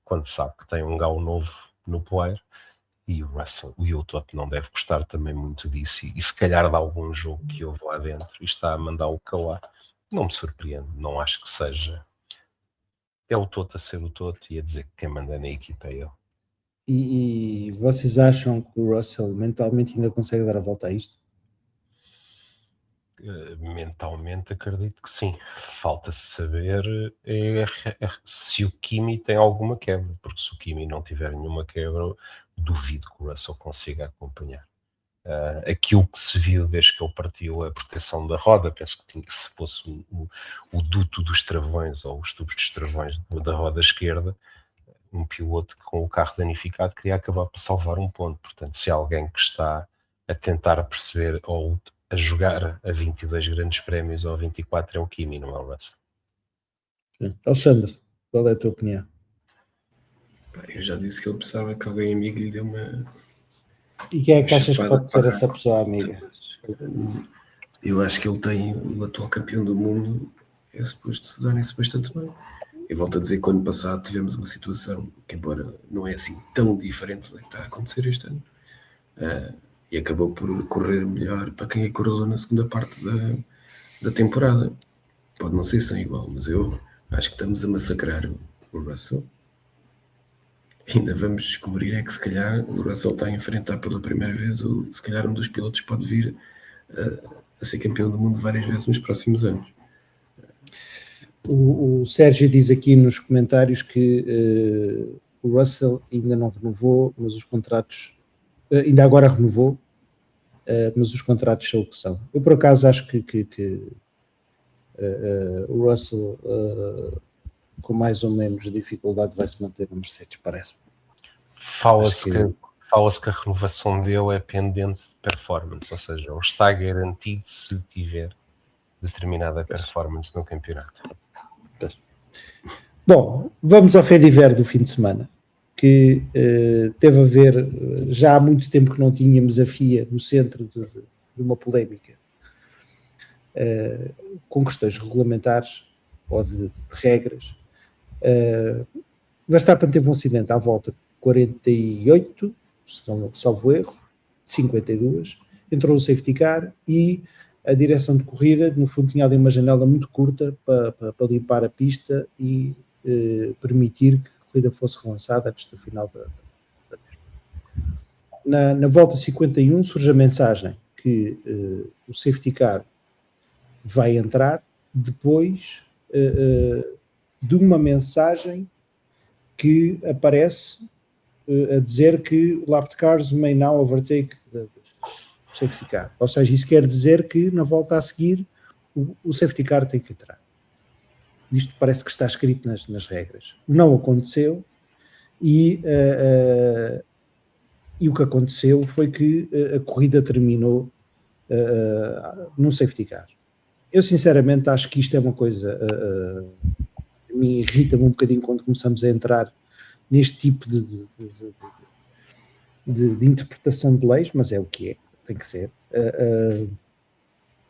quando sabe que tem um galo novo no poeiro. E o Russell, o Toto não deve gostar também muito disso e se calhar de algum jogo que houve lá dentro e está a mandar-o calar. Não me surpreende, não acho que seja. É o Toto a ser o Toto e a dizer que quem manda na equipa é ele. E vocês acham que o Russell mentalmente ainda consegue dar a volta a isto? Mentalmente acredito que sim. Falta saber se o Kimi tem alguma quebra, porque se o Kimi não tiver nenhuma quebra, duvido que o Russell consiga acompanhar. Aquilo que se viu desde que ele partiu a proteção da roda, penso que se fosse o duto dos travões ou os tubos dos travões da roda esquerda, um piloto com o carro danificado queria acabar por salvar um ponto. Portanto, se há alguém que está a tentar perceber ou a jogar a 22 grandes prémios ou a 24 é o Kimi, não é o Russell. Alexandre, qual é a tua opinião? Eu já disse que ele pensava que alguém amigo lhe deu uma... E quem é que achas que pode ser essa pessoa amiga? Eu acho que ele tem o atual campeão do mundo, é suposto darem-se bastante bem. Eu volto a dizer que ano passado tivemos uma situação que, embora não é assim tão diferente da que está a acontecer este ano, e acabou por correr melhor para quem acordou na segunda parte da temporada. Pode não ser sem igual, mas eu acho que estamos a massacrar o Russell. Ainda vamos descobrir que se calhar o Russell está a enfrentar pela primeira vez, ou se calhar um dos pilotos pode vir a ser campeão do mundo várias vezes nos próximos anos. O Sérgio diz aqui nos comentários que o Russell ainda não renovou, mas os contratos ainda agora renovou, mas os contratos são o que são. Eu por acaso acho que o Russell com mais ou menos dificuldade vai se manter na Mercedes, parece-me. Fala-se que a renovação dele é pendente de performance, ou seja, ele está garantido se tiver determinada performance no campeonato. Bom, vamos ao Fediver do fim de semana, que teve a ver, já há muito tempo que não tínhamos a FIA no centro de uma polémica com questões regulamentares ou de regras. Verstappen teve um acidente à volta 48, salvo erro, de 52, entrou o safety car e a direção de corrida, no fundo, tinha ali uma janela muito curta para limpar a pista e permitir que a corrida fosse relançada antes do final na volta 51 surge a mensagem que o safety car vai entrar depois de uma mensagem que aparece a dizer que o lap cars may now overtake the safety car. Ou seja, isso quer dizer que na volta a seguir o safety car tem que entrar. Isto parece que está escrito nas regras. Não aconteceu e o que aconteceu foi que a corrida terminou num safety car. Eu sinceramente acho que isto é uma coisa me irrita-me um bocadinho quando começamos a entrar neste tipo de interpretação de leis, mas é o que é, tem que ser.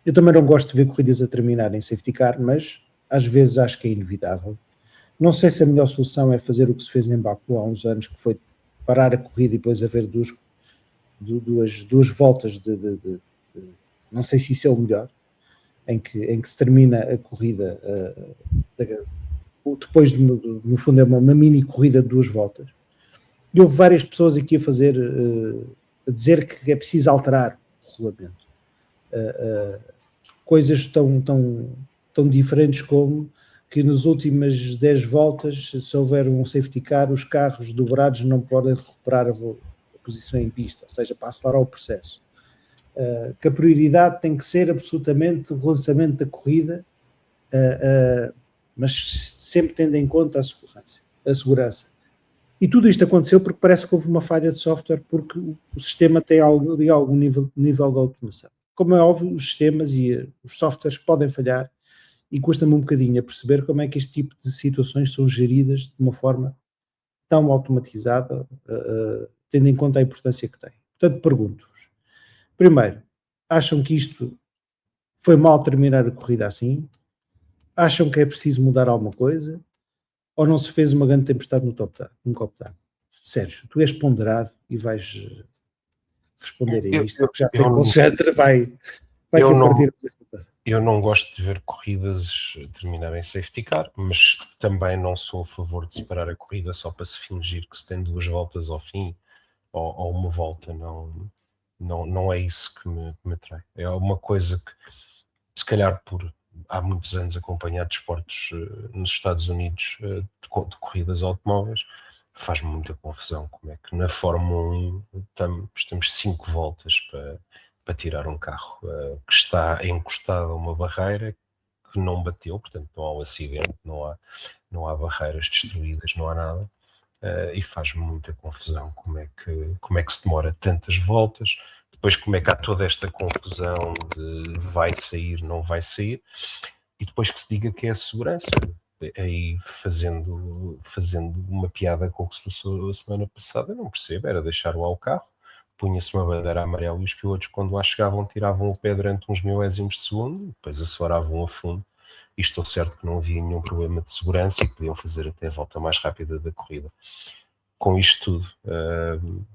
Eu também não gosto de ver corridas a terminar em safety car, mas às vezes acho que é inevitável. Não sei se a melhor solução é fazer o que se fez em Baku há uns anos, que foi parar a corrida e depois haver duas voltas não sei se isso é o melhor, em que se termina a corrida depois no fundo é uma mini corrida de 2 voltas. E houve várias pessoas aqui a dizer que é preciso alterar o regulamento. Coisas tão diferentes como que nas últimas 10 voltas, se houver um safety car, os carros dobrados não podem recuperar a posição em pista, ou seja, para acelerar o processo. Que a prioridade tem que ser absolutamente o relançamento da corrida, mas sempre tendo em conta a segurança. E tudo isto aconteceu porque parece que houve uma falha de software, porque o sistema tem algum nível de automação. Como é óbvio, os sistemas e os softwares podem falhar e custa-me um bocadinho a perceber como é que este tipo de situações são geridas de uma forma tão automatizada, tendo em conta a importância que tem. Portanto, pergunto-vos. Primeiro, acham que isto foi mal terminar a corrida assim? Acham que é preciso mudar alguma coisa? Ou não se fez uma grande tempestade no copo d'água? Sérgio, tu és ponderado e vais responder a isto, porque já sei que o Alexandre vai compartilhar. Eu não gosto de ver corridas terminar em safety car, mas também não sou a favor de separar a corrida só para se fingir que se tem 2 voltas ao fim ou uma volta. Não é isso que me atrai. É uma coisa que, se calhar por há muitos anos acompanhar desportos nos Estados Unidos de corridas automóveis, faz-me muita confusão como é que na Fórmula 1 temos 5 voltas para tirar um carro que está encostado a uma barreira que não bateu, portanto não há um acidente, não há barreiras destruídas, não há nada, e faz-me muita confusão como é que se demora tantas voltas. Depois como é que há toda esta confusão de vai sair, não vai sair, e depois que se diga que é a segurança. Aí fazendo uma piada com o que se passou a semana passada, eu não percebo, era deixar lá o carro, punha-se uma bandeira amarela e os pilotos quando lá chegavam tiravam o pé durante uns milésimos de segundo, depois aceleravam a fundo, e estou certo que não havia nenhum problema de segurança e podiam fazer até a volta mais rápida da corrida. Com isto tudo,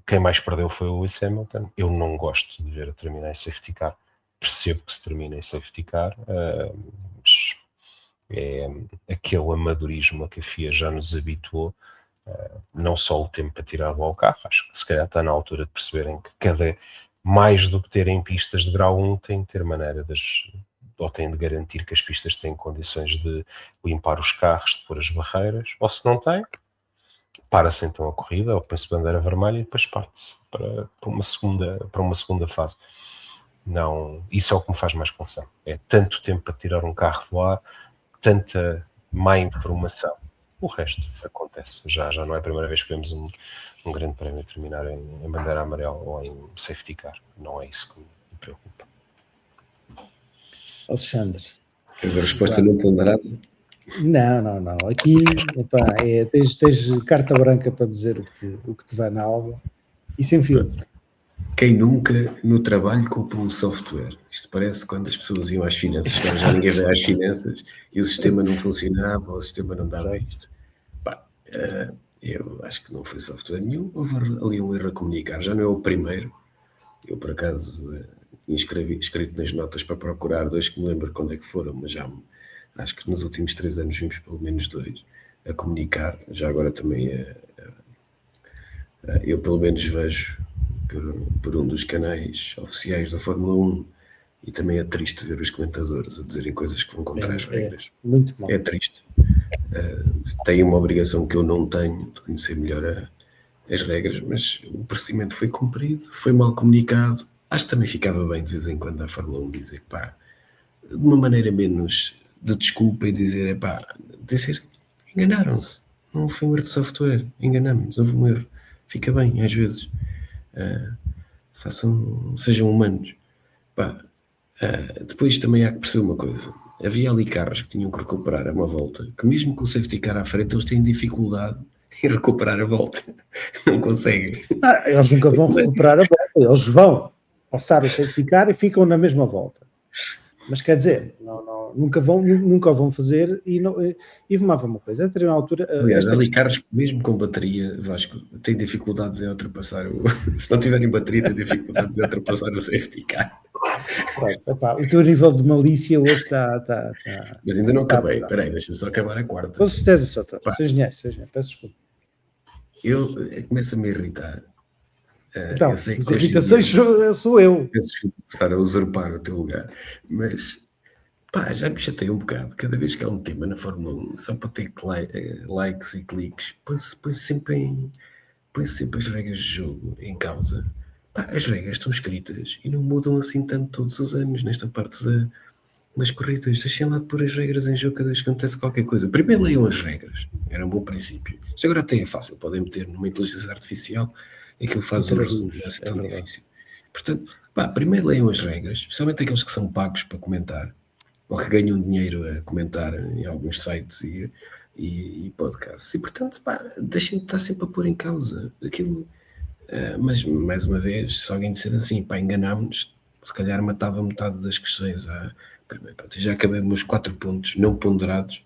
quem mais perdeu foi o Lewis Hamilton. Eu não gosto de ver a terminar em safety car. Percebo que se termina em safety car, mas é aquele amadorismo a que a FIA já nos habituou. Não só o tempo para tirar ao carro, acho que se calhar está na altura de perceberem que mais do que terem pistas de grau 1, tem de ter maneira ou têm de garantir que as pistas têm condições de limpar os carros, de pôr as barreiras, ou se não têm, para-se então a corrida, ou põe-se bandeira vermelha e depois parte-se para uma segunda fase. Não, isso é o que me faz mais confusão. É tanto tempo para tirar um carro de lá, tanta má informação. O resto acontece. Já não é a primeira vez que vemos um grande prémio terminar em bandeira amarela ou em safety car. Não é isso que me preocupa. Alexandre. Queres a resposta não ponderada? Não. Aqui, tens carta branca para dizer o que te vai na alma e sem filtro. Quem nunca no trabalho comprou um software? Isto parece quando as pessoas iam às finanças, já ninguém vai às finanças e o sistema não funcionava ou o sistema não dava isto. Eu acho que não foi software nenhum, houve ali um erro a comunicar, já não é o primeiro. Eu, por acaso, escrito nas notas para procurar 2 que me lembro quando é que foram, mas já acho que nos últimos 3 anos vimos pelo menos 2 a comunicar. Já agora também eu pelo menos vejo por um dos canais oficiais da Fórmula 1 e também é triste ver os comentadores a dizerem coisas que vão contra as regras. Muito mal. É triste. Tem uma obrigação que eu não tenho de conhecer melhor as regras, mas o procedimento foi cumprido, foi mal comunicado. Acho que também ficava bem de vez em quando a Fórmula 1 dizer de uma maneira menos de desculpa e dizer enganaram-se, não foi um erro de software, enganamos, houve um erro. Fica bem, às vezes. Sejam humanos. Depois também há que perceber uma coisa. Havia ali carros que tinham que recuperar a uma volta, que mesmo com o safety car à frente, eles têm dificuldade em recuperar a volta. Não conseguem. Eles nunca vão recuperar a volta. Eles vão passar o safety car e ficam na mesma volta. Mas quer dizer, nunca vão fazer e vamos uma coisa. A determinada altura... Aliás, há ali carros que mesmo com bateria, Vasco, têm dificuldades em ultrapassar se não tiverem bateria, têm dificuldades em ultrapassar o safety car. O teu nível de malícia hoje está... Mas ainda não acabei. Espera aí, deixa-me só acabar a quarta. Com certeza, só sou engenheiro. Peço desculpa. Eu começo a me irritar. Então, as irritações sou eu. Peço desculpa por estar a usurpar o teu lugar. Mas, já me chatei um bocado. Cada vez que há um tema na Fórmula 1, só para ter likes e cliques, põe sempre as regras de jogo em causa. As regras estão escritas e não mudam assim tanto todos os anos nesta parte das corridas. Deixem lá de pôr as regras em jogo cada vez que acontece qualquer coisa. Primeiro leiam as regras. Era um bom princípio. Isto agora até é fácil. Podem meter numa inteligência artificial e aquilo faz um resumo. Não é tão difícil. Portanto, primeiro leiam as regras, especialmente aqueles que são pagos para comentar ou que ganham dinheiro a comentar em alguns sites e podcasts. E, portanto, deixem de estar sempre a pôr em causa aquilo. Mas, mais uma vez, se alguém disser assim, enganámos-nos, se calhar matava metade das questões. Já acabei meus 4 pontos não ponderados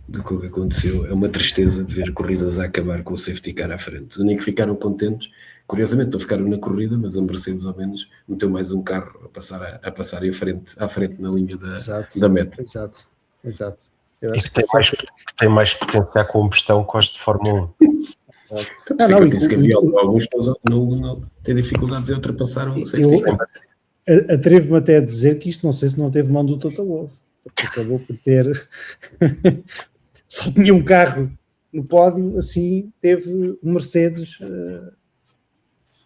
do que aconteceu. É uma tristeza de ver corridas a acabar com o safety car à frente. Os únicos que ficaram contentes, curiosamente não ficaram na corrida, mas a Mercedes ao menos meteu mais um carro a passar à frente na linha da meta. Exato. E que tem mais potencial combustão que os de Fórmula 1. Eu disse que havia alguns que não têm dificuldades em ultrapassar o safety car. Atrevo-me até a dizer que isto não sei se não teve mão do Toto Wolff, porque acabou por ter só tinha um carro no pódio, assim teve um Mercedes,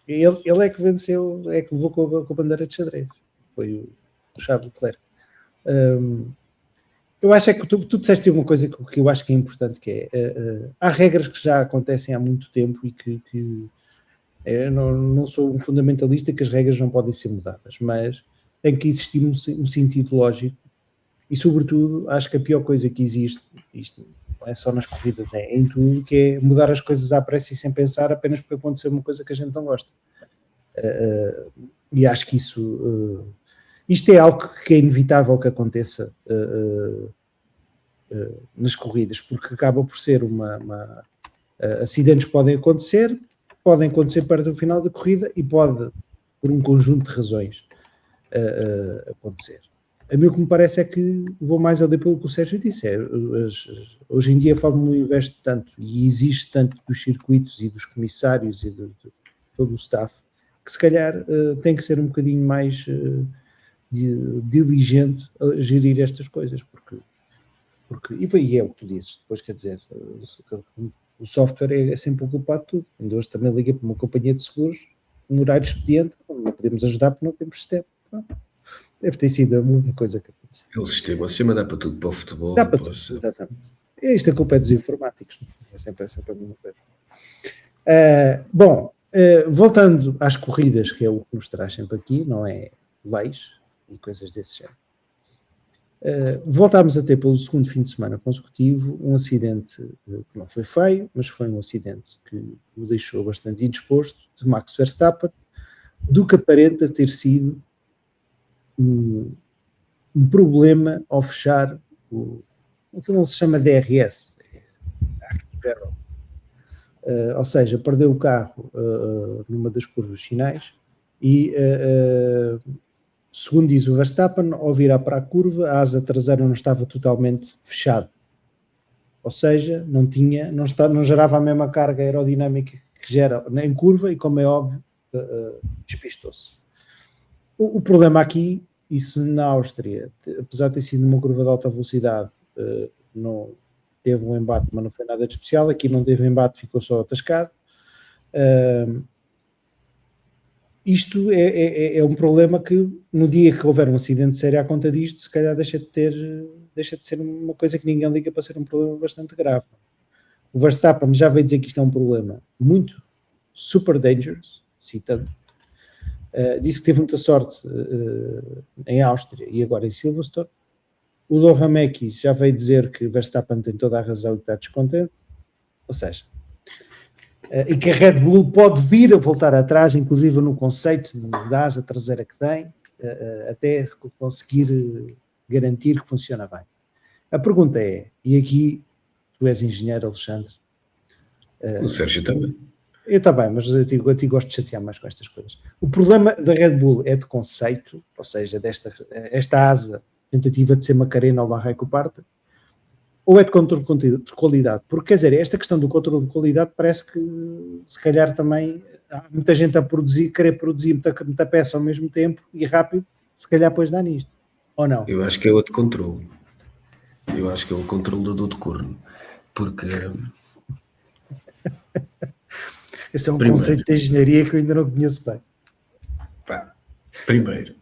ele é que venceu, é que levou com a bandeira de xadrez, foi o Charles Leclerc. Eu acho que tu disseste uma coisa que eu acho que é importante, que é há regras que já acontecem há muito tempo e que eu não sou um fundamentalista que as regras não podem ser mudadas, mas tem que existir um sentido lógico e, sobretudo, acho que a pior coisa que existe, isto não é só nas corridas, é em tudo, que é mudar as coisas à pressa e sem pensar apenas porque aconteceu uma coisa que a gente não gosta. E acho que isto é algo que é inevitável que aconteça nas corridas, porque acaba por ser acidentes podem acontecer perto do final da corrida e pode, por um conjunto de razões, acontecer. A mim o que me parece é que vou mais ali pelo que o Sérgio disse. Hoje em dia a Fórmula 1 investe tanto e existe tanto dos circuitos e dos comissários e de todo o staff que se calhar tem que ser um bocadinho mais diligente a gerir estas coisas, porque e é o que tu dizes, depois quer dizer, o software é sempre o culpado de tudo. Ainda hoje também liga para uma companhia de seguros, no horário de expediente, não podemos ajudar porque não temos sistema. Deve ter sido uma coisa que aconteceu. É o sistema dá para tudo, para o futebol. Dá para tudo, exatamente. Isto a culpa é dos informáticos, é sempre a mesma coisa. Voltando às corridas, que é o que nos traz sempre aqui, não é leis e coisas desse género. Voltámos a ter pelo segundo fim de semana consecutivo um acidente que não foi feio, mas foi um acidente que o deixou bastante indisposto, de Max Verstappen, do que aparenta ter sido um problema ao fechar o que não se chama DRS, ou seja, perdeu o carro numa das curvas finais e segundo diz o Verstappen, ao virar para a curva, a asa traseira não estava totalmente fechada. Ou seja, não gerava a mesma carga aerodinâmica que gera em curva e, como é óbvio, despistou-se. O problema aqui, e se na Áustria, apesar de ter sido uma curva de alta velocidade, não teve um embate, mas não foi nada de especial, aqui não teve embate, ficou só atascado. Isto é um problema que, no dia que houver um acidente sério à conta disto, se calhar deixa de ser uma coisa que ninguém liga para ser um problema bastante grave. O Verstappen já veio dizer que isto é um problema muito super dangerous, citando. Disse que teve muita sorte em Áustria e agora em Silverstone. O Lohan Mekis já veio dizer que Verstappen tem toda a razão e está descontente. Ou seja, e que a Red Bull pode vir a voltar atrás, inclusive no conceito da asa traseira que tem, até conseguir garantir que funciona bem. A pergunta é, e aqui tu és engenheiro, Alexandre. O Sérgio também. Eu também, mas eu te gosto de chatear mais com estas coisas. O problema da Red Bull é de conceito, ou seja, esta asa, tentativa de ser Macarena ou Barreco Parta, ou é de controle de qualidade? Porque, quer dizer, esta questão do controle de qualidade parece que, se calhar, também há muita gente a querer produzir muita peça ao mesmo tempo e rápido, se calhar depois dá nisto. Ou não? Eu acho que é outro controle. Eu acho que é o controle da dor de corno. Porque... Esse é um conceito de engenharia que eu ainda não conheço bem. Primeiro,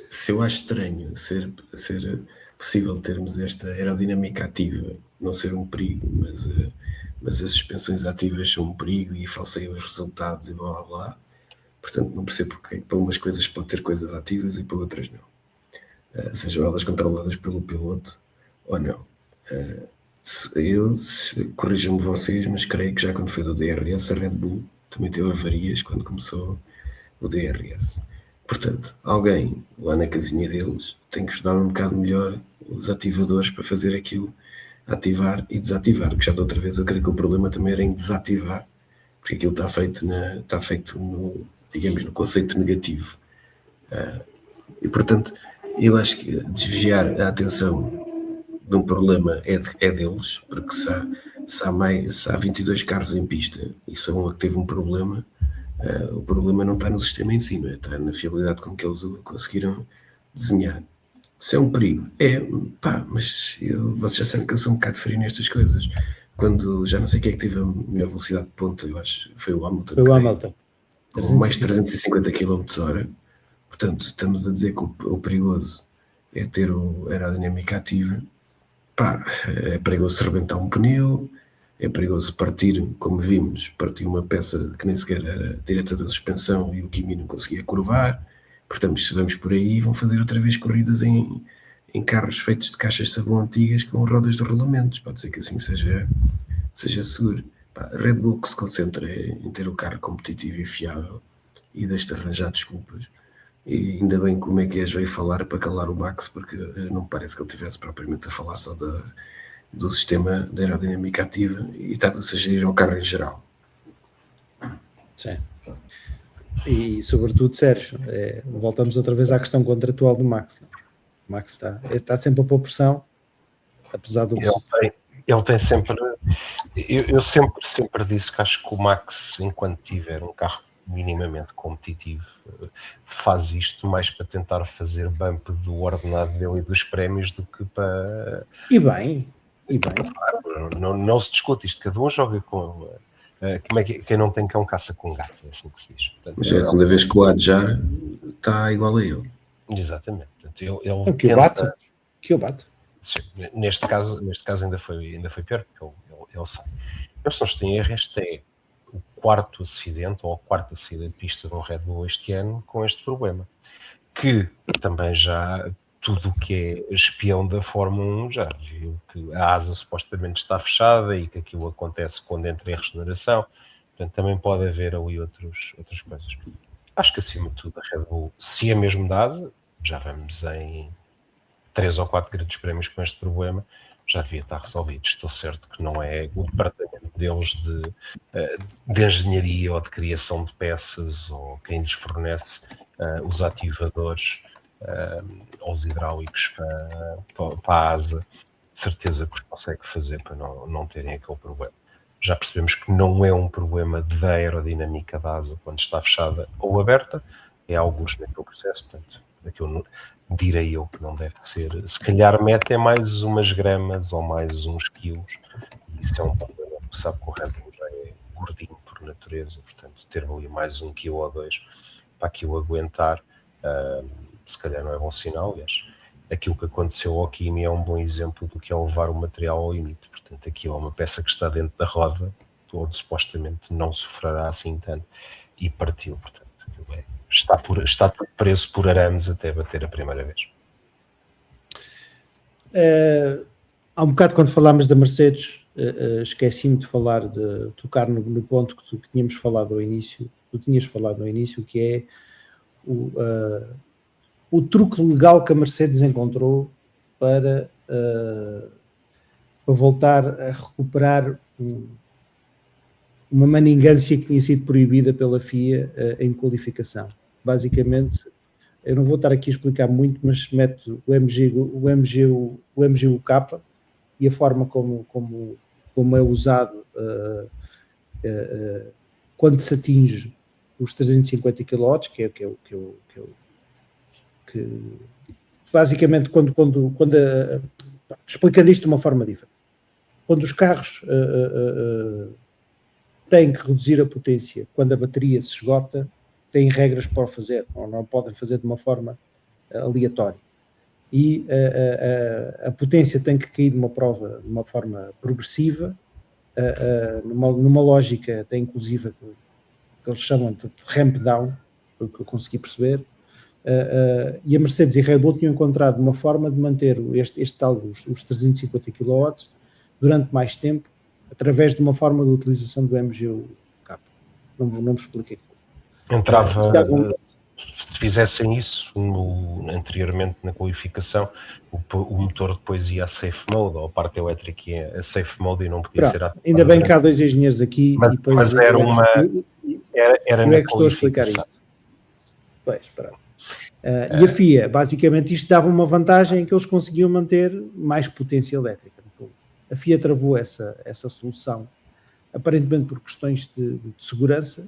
se eu acho estranho ser possível termos esta aerodinâmica ativa, não ser um perigo, mas as suspensões ativas são um perigo e falseiam os resultados e blá blá blá. Portanto, não percebo porque para umas coisas pode ter coisas ativas e para outras não. Sejam elas controladas pelo piloto ou não. Corrijam-me vocês, mas creio que já quando foi do DRS, a Red Bull também teve avarias quando começou o DRS. Portanto, alguém lá na casinha deles tem que estudar um bocado melhor os ativadores para fazer aquilo, ativar e desativar, que já de outra vez eu creio que o problema também era em desativar, porque aquilo está feito no, digamos, no conceito negativo. E portanto, eu acho que desviar a atenção de um problema é deles, porque se há 22 carros em pista e só um que teve um problema, o problema não está no sistema em si, está na fiabilidade com que eles o conseguiram desenhar. Se é um perigo, mas vocês já sabem que eu sou um bocado frio nestas coisas. Quando já não sei quem é que teve a melhor velocidade de ponta, eu acho que foi o Hamilton. Foi o Hamilton. Com mais de 350 km/h. Portanto, estamos a dizer que o perigoso é ter a aerodinâmica ativa. É perigoso rebentar um pneu, é perigoso partir, como vimos, partir uma peça que nem sequer era direta da suspensão e o Kimi não conseguia curvar. Portanto, se vamos por aí, vão fazer outra vez corridas em carros feitos de caixas de sabão antigas com rodas de rolamentos. Pode ser que assim seja seguro. A Red Bull que se concentra em ter o carro competitivo e fiável e deixa-te arranjar desculpas. E ainda bem como é que veio falar para calar o Max, porque não me parece que ele estivesse propriamente a falar só do sistema da aerodinâmica ativa e estava-se a gerir ao carro em geral. Sim. E sobretudo, Sérgio, voltamos outra vez à questão contratual do Max. O Max está sempre a pôr pressão, apesar do... Ele tem sempre... Eu sempre disse que acho que o Max, enquanto tiver um carro minimamente competitivo, faz isto mais para tentar fazer bump do ordenado dele e dos prémios do que para... E bem. Não se discute isto, cada um joga com... como é que quem não tem cão caça com gato, é assim que se diz. Portanto, mas é a segunda vez que o Adjar está igual a ele. Exatamente. Portanto, ele Então, que o bate. Sim, neste caso ainda foi pior, porque ele sabe. Eu, se não estou em erro, este é o quarto acidente ou a quarta saída de pista do Red Bull este ano com este problema. Que também já tudo o que é espião da Fórmula 1 já viu que a asa supostamente está fechada e que aquilo acontece quando entra em regeneração. Portanto, também pode haver ali outras coisas. Acho que acima de tudo a Red Bull, se é mesmo da asa, já vamos em 3 ou 4 grandes prémios com este problema, já devia estar resolvido. Estou certo que não é o departamento deles de engenharia ou de criação de peças ou quem lhes fornece os ativadores ou os hidráulicos para a asa, de certeza que os consegue fazer para não terem aquele problema. Já percebemos que não é um problema da aerodinâmica da asa quando está fechada ou aberta, é alguns naquele processo, portanto, aquilo direi eu que não deve ser. Se calhar mete mais umas gramas ou mais uns quilos, e isso é um problema, porque sabe que o Red Bull já é gordinho por natureza, portanto, ter ali mais 1 quilo ou 2 para aquilo aguentar, se calhar não é bom sinal. Aliás, aquilo que aconteceu ao Kimi é um bom exemplo do que é levar o material ao limite. Portanto, aqui é uma peça que está dentro da roda, onde supostamente não sofrerá assim tanto, e partiu. Portanto, está tudo preso por arames até bater a primeira vez. Há um bocado, quando falámos da Mercedes, esqueci-me de tocar no ponto que tínhamos falado ao início, tu tinhas falado ao início, que é o truque legal que a Mercedes encontrou para voltar a recuperar uma maningância que tinha sido proibida pela FIA em qualificação. Basicamente, eu não vou estar aqui a explicar muito, mas se mete o MGU-K e a forma como é usado quando se atinge os 350 kW, que basicamente explicando isto de uma forma diferente, quando os carros têm que reduzir a potência quando a bateria se esgota, têm regras para o fazer, não podem fazer de uma forma aleatória. E a potência tem que cair de uma forma progressiva, numa lógica até inclusiva que eles chamam de ramp down, foi o que eu consegui perceber. E a Mercedes e a Red Bull tinham encontrado uma forma de manter os 350 kW durante mais tempo, através de uma forma de utilização do MGU-K. Não me expliquei. Entrava, se fizessem isso anteriormente na qualificação, o motor depois ia a safe mode, ou a parte elétrica ia a safe mode e não podia ser ativado. Ainda bem que há dois engenheiros aqui, mas era uma... Era eu é que estou a explicar isto. Pois, pronto. E a FIA, basicamente, isto dava uma vantagem em que eles conseguiam manter mais potência elétrica. A FIA travou essa solução, aparentemente por questões de segurança,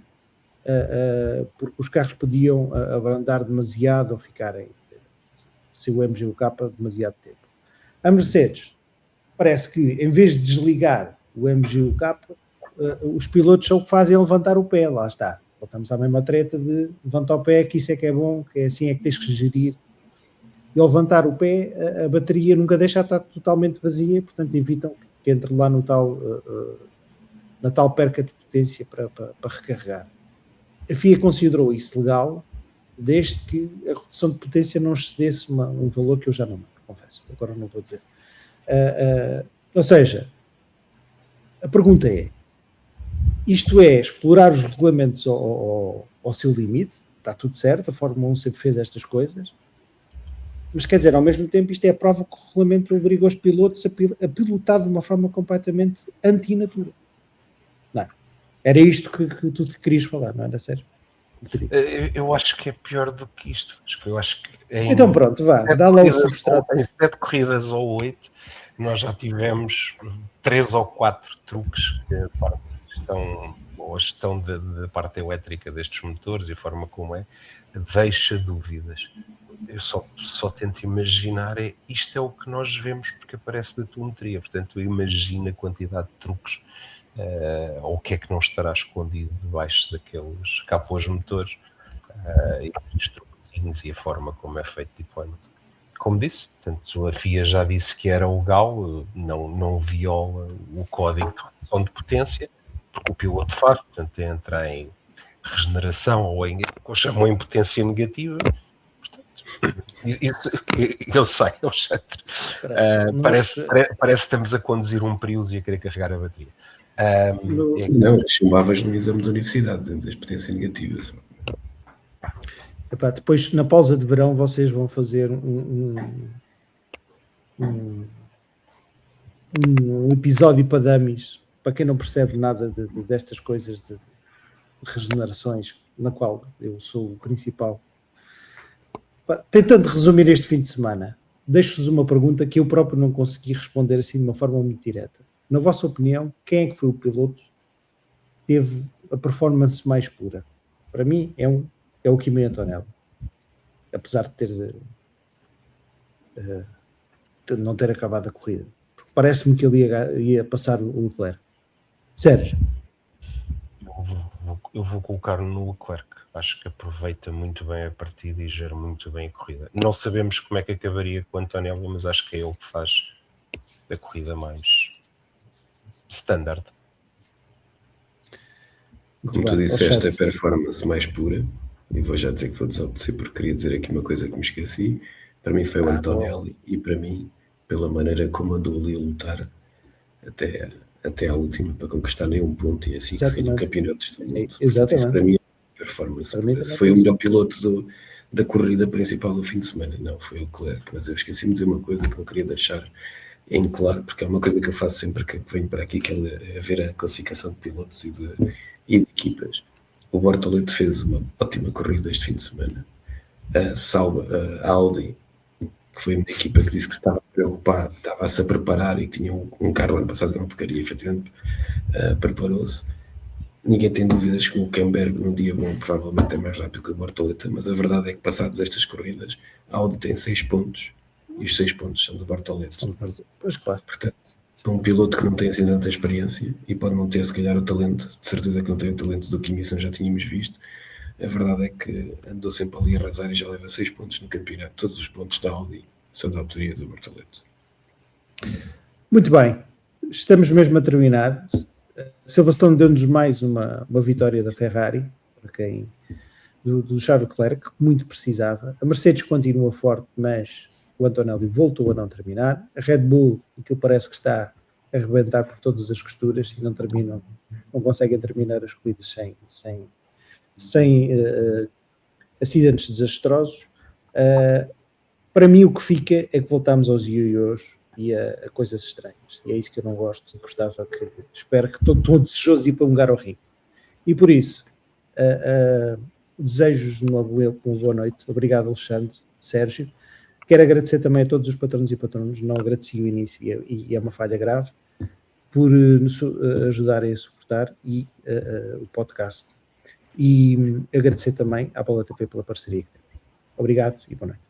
porque os carros podiam abrandar demasiado ou ficarem sem o MGU-K demasiado tempo. A Mercedes, parece que em vez de desligar o MGU-K, os pilotos só o que fazem é levantar o pé, lá está. Voltamos à mesma treta de levantar o pé, que isso é que é bom, que é assim é que tens que gerir. E ao levantar o pé, a bateria nunca deixa de estar totalmente vazia, portanto evitam que entre lá na tal perca de potência para recarregar. A FIA considerou isso legal, desde que a redução de potência não excedesse um valor que eu já não confesso, agora não vou dizer. Ou seja, a pergunta é, isto é explorar os regulamentos ao seu limite, está tudo certo, a Fórmula 1 sempre fez estas coisas, mas quer dizer, ao mesmo tempo isto é a prova que o regulamento obriga os pilotos a pilotar de uma forma completamente anti-natura. Não, era isto que tu te querias falar, não era, Sérgio? Eu acho que é pior do que isto. Eu acho que então pronto, vá, dá lá o substrato. Em 7 corridas ou 8, nós já tivemos 3 ou 4 truques que a gestão da parte elétrica destes motores e a forma como deixa dúvidas. Eu só tento imaginar, isto é o que nós vemos porque aparece da telemetria, portanto eu imagino a quantidade de truques, ou o que é que não estará escondido debaixo daqueles capôs motores, e os truques e a forma como é feito deployment. Como disse, portanto, a FIA já disse que era legal, não viola o código de redução de potência, porque o piloto faz, portanto, entra em regeneração ou chamam em potência negativa. Portanto, isso, eu sei, parece que estamos a conduzir um Prius e a querer carregar a bateria. Não, chamavas no exame da universidade, dentro das potências negativas. Epá, depois, na pausa de verão, vocês vão fazer um episódio para dummies, para quem não percebe nada destas coisas de regenerações, na qual eu sou o principal. Tentando resumir este fim de semana, deixo-vos uma pergunta que eu próprio não consegui responder assim de uma forma muito direta. Na vossa opinião, quem é que foi o piloto que teve a performance mais pura? Para mim é o Kimi Antonelli, apesar de não ter acabado a corrida. Porque parece-me que ele ia passar o Leclerc. Sérgio? Eu vou colocar no Leclerc. Acho que aproveita muito bem a partida e gera muito bem a corrida. Não sabemos como é que acabaria com o Antonelli, mas acho que é ele que faz a corrida mais standard. Como tu disseste, a performance mais pura, e vou já dizer que vou desobedecer porque queria dizer aqui uma coisa que me esqueci. Para mim foi o Antonelli, e para mim, pela maneira como andou ali a lutar até à última para conquistar nenhum ponto, e assim que se ganha o campeonato do mundo. Portanto, isso para mim é performance pura. Se foi o melhor piloto da corrida principal do fim de semana, não, foi o Leclerc. Mas eu esqueci-me de dizer uma coisa que não queria deixar em claro, porque é uma coisa que eu faço sempre que venho para aqui, que é ver a classificação de pilotos e de equipas. O Bortoleto fez uma ótima corrida este fim de semana. A Audi, que foi uma equipa que disse que se estava a preocupar, estava-se a preparar e que tinha um carro ano passado que não porcaria, efetivamente preparou-se. Ninguém tem dúvidas que o Hülkenberg num dia bom provavelmente é mais rápido que o Bortoleto, mas a verdade é que passadas estas corridas a Audi tem 6 pontos e os 6 pontos são do Bortoleto. Pois claro. Portanto, para um piloto que não tem assim tanta experiência e pode não ter se calhar o talento, de certeza que não tem o talento do Kimi, já tínhamos visto, a verdade é que andou sempre ali a arrasar e já leva 6 pontos no campeonato. Todos os pontos da Audi são da autoria do Bortoleto. Muito bem, estamos mesmo a terminar. Silverstone deu-nos mais uma vitória da Ferrari, para quem do Charles Leclerc, que muito precisava. A Mercedes continua forte, mas o Antonelli voltou a não terminar. A Red Bull, aquilo parece que está a arrebentar por todas as costuras e não conseguem terminar as corridas sem acidentes desastrosos. Para mim o que fica é que voltamos aos ioiôs e a coisas estranhas, e é isso que eu não gosto. Espero que estou todo desejoso de ir para um lugar ao ringue, e por isso desejo-vos uma boa noite. Obrigado, Alexandre, Sérgio. Quero agradecer também a todos os patronos e patronos, não agradeci o início e é uma falha grave, por nos ajudarem a suportar o podcast, e agradecer também à Bola TV pela parceria que tem. Obrigado e boa noite.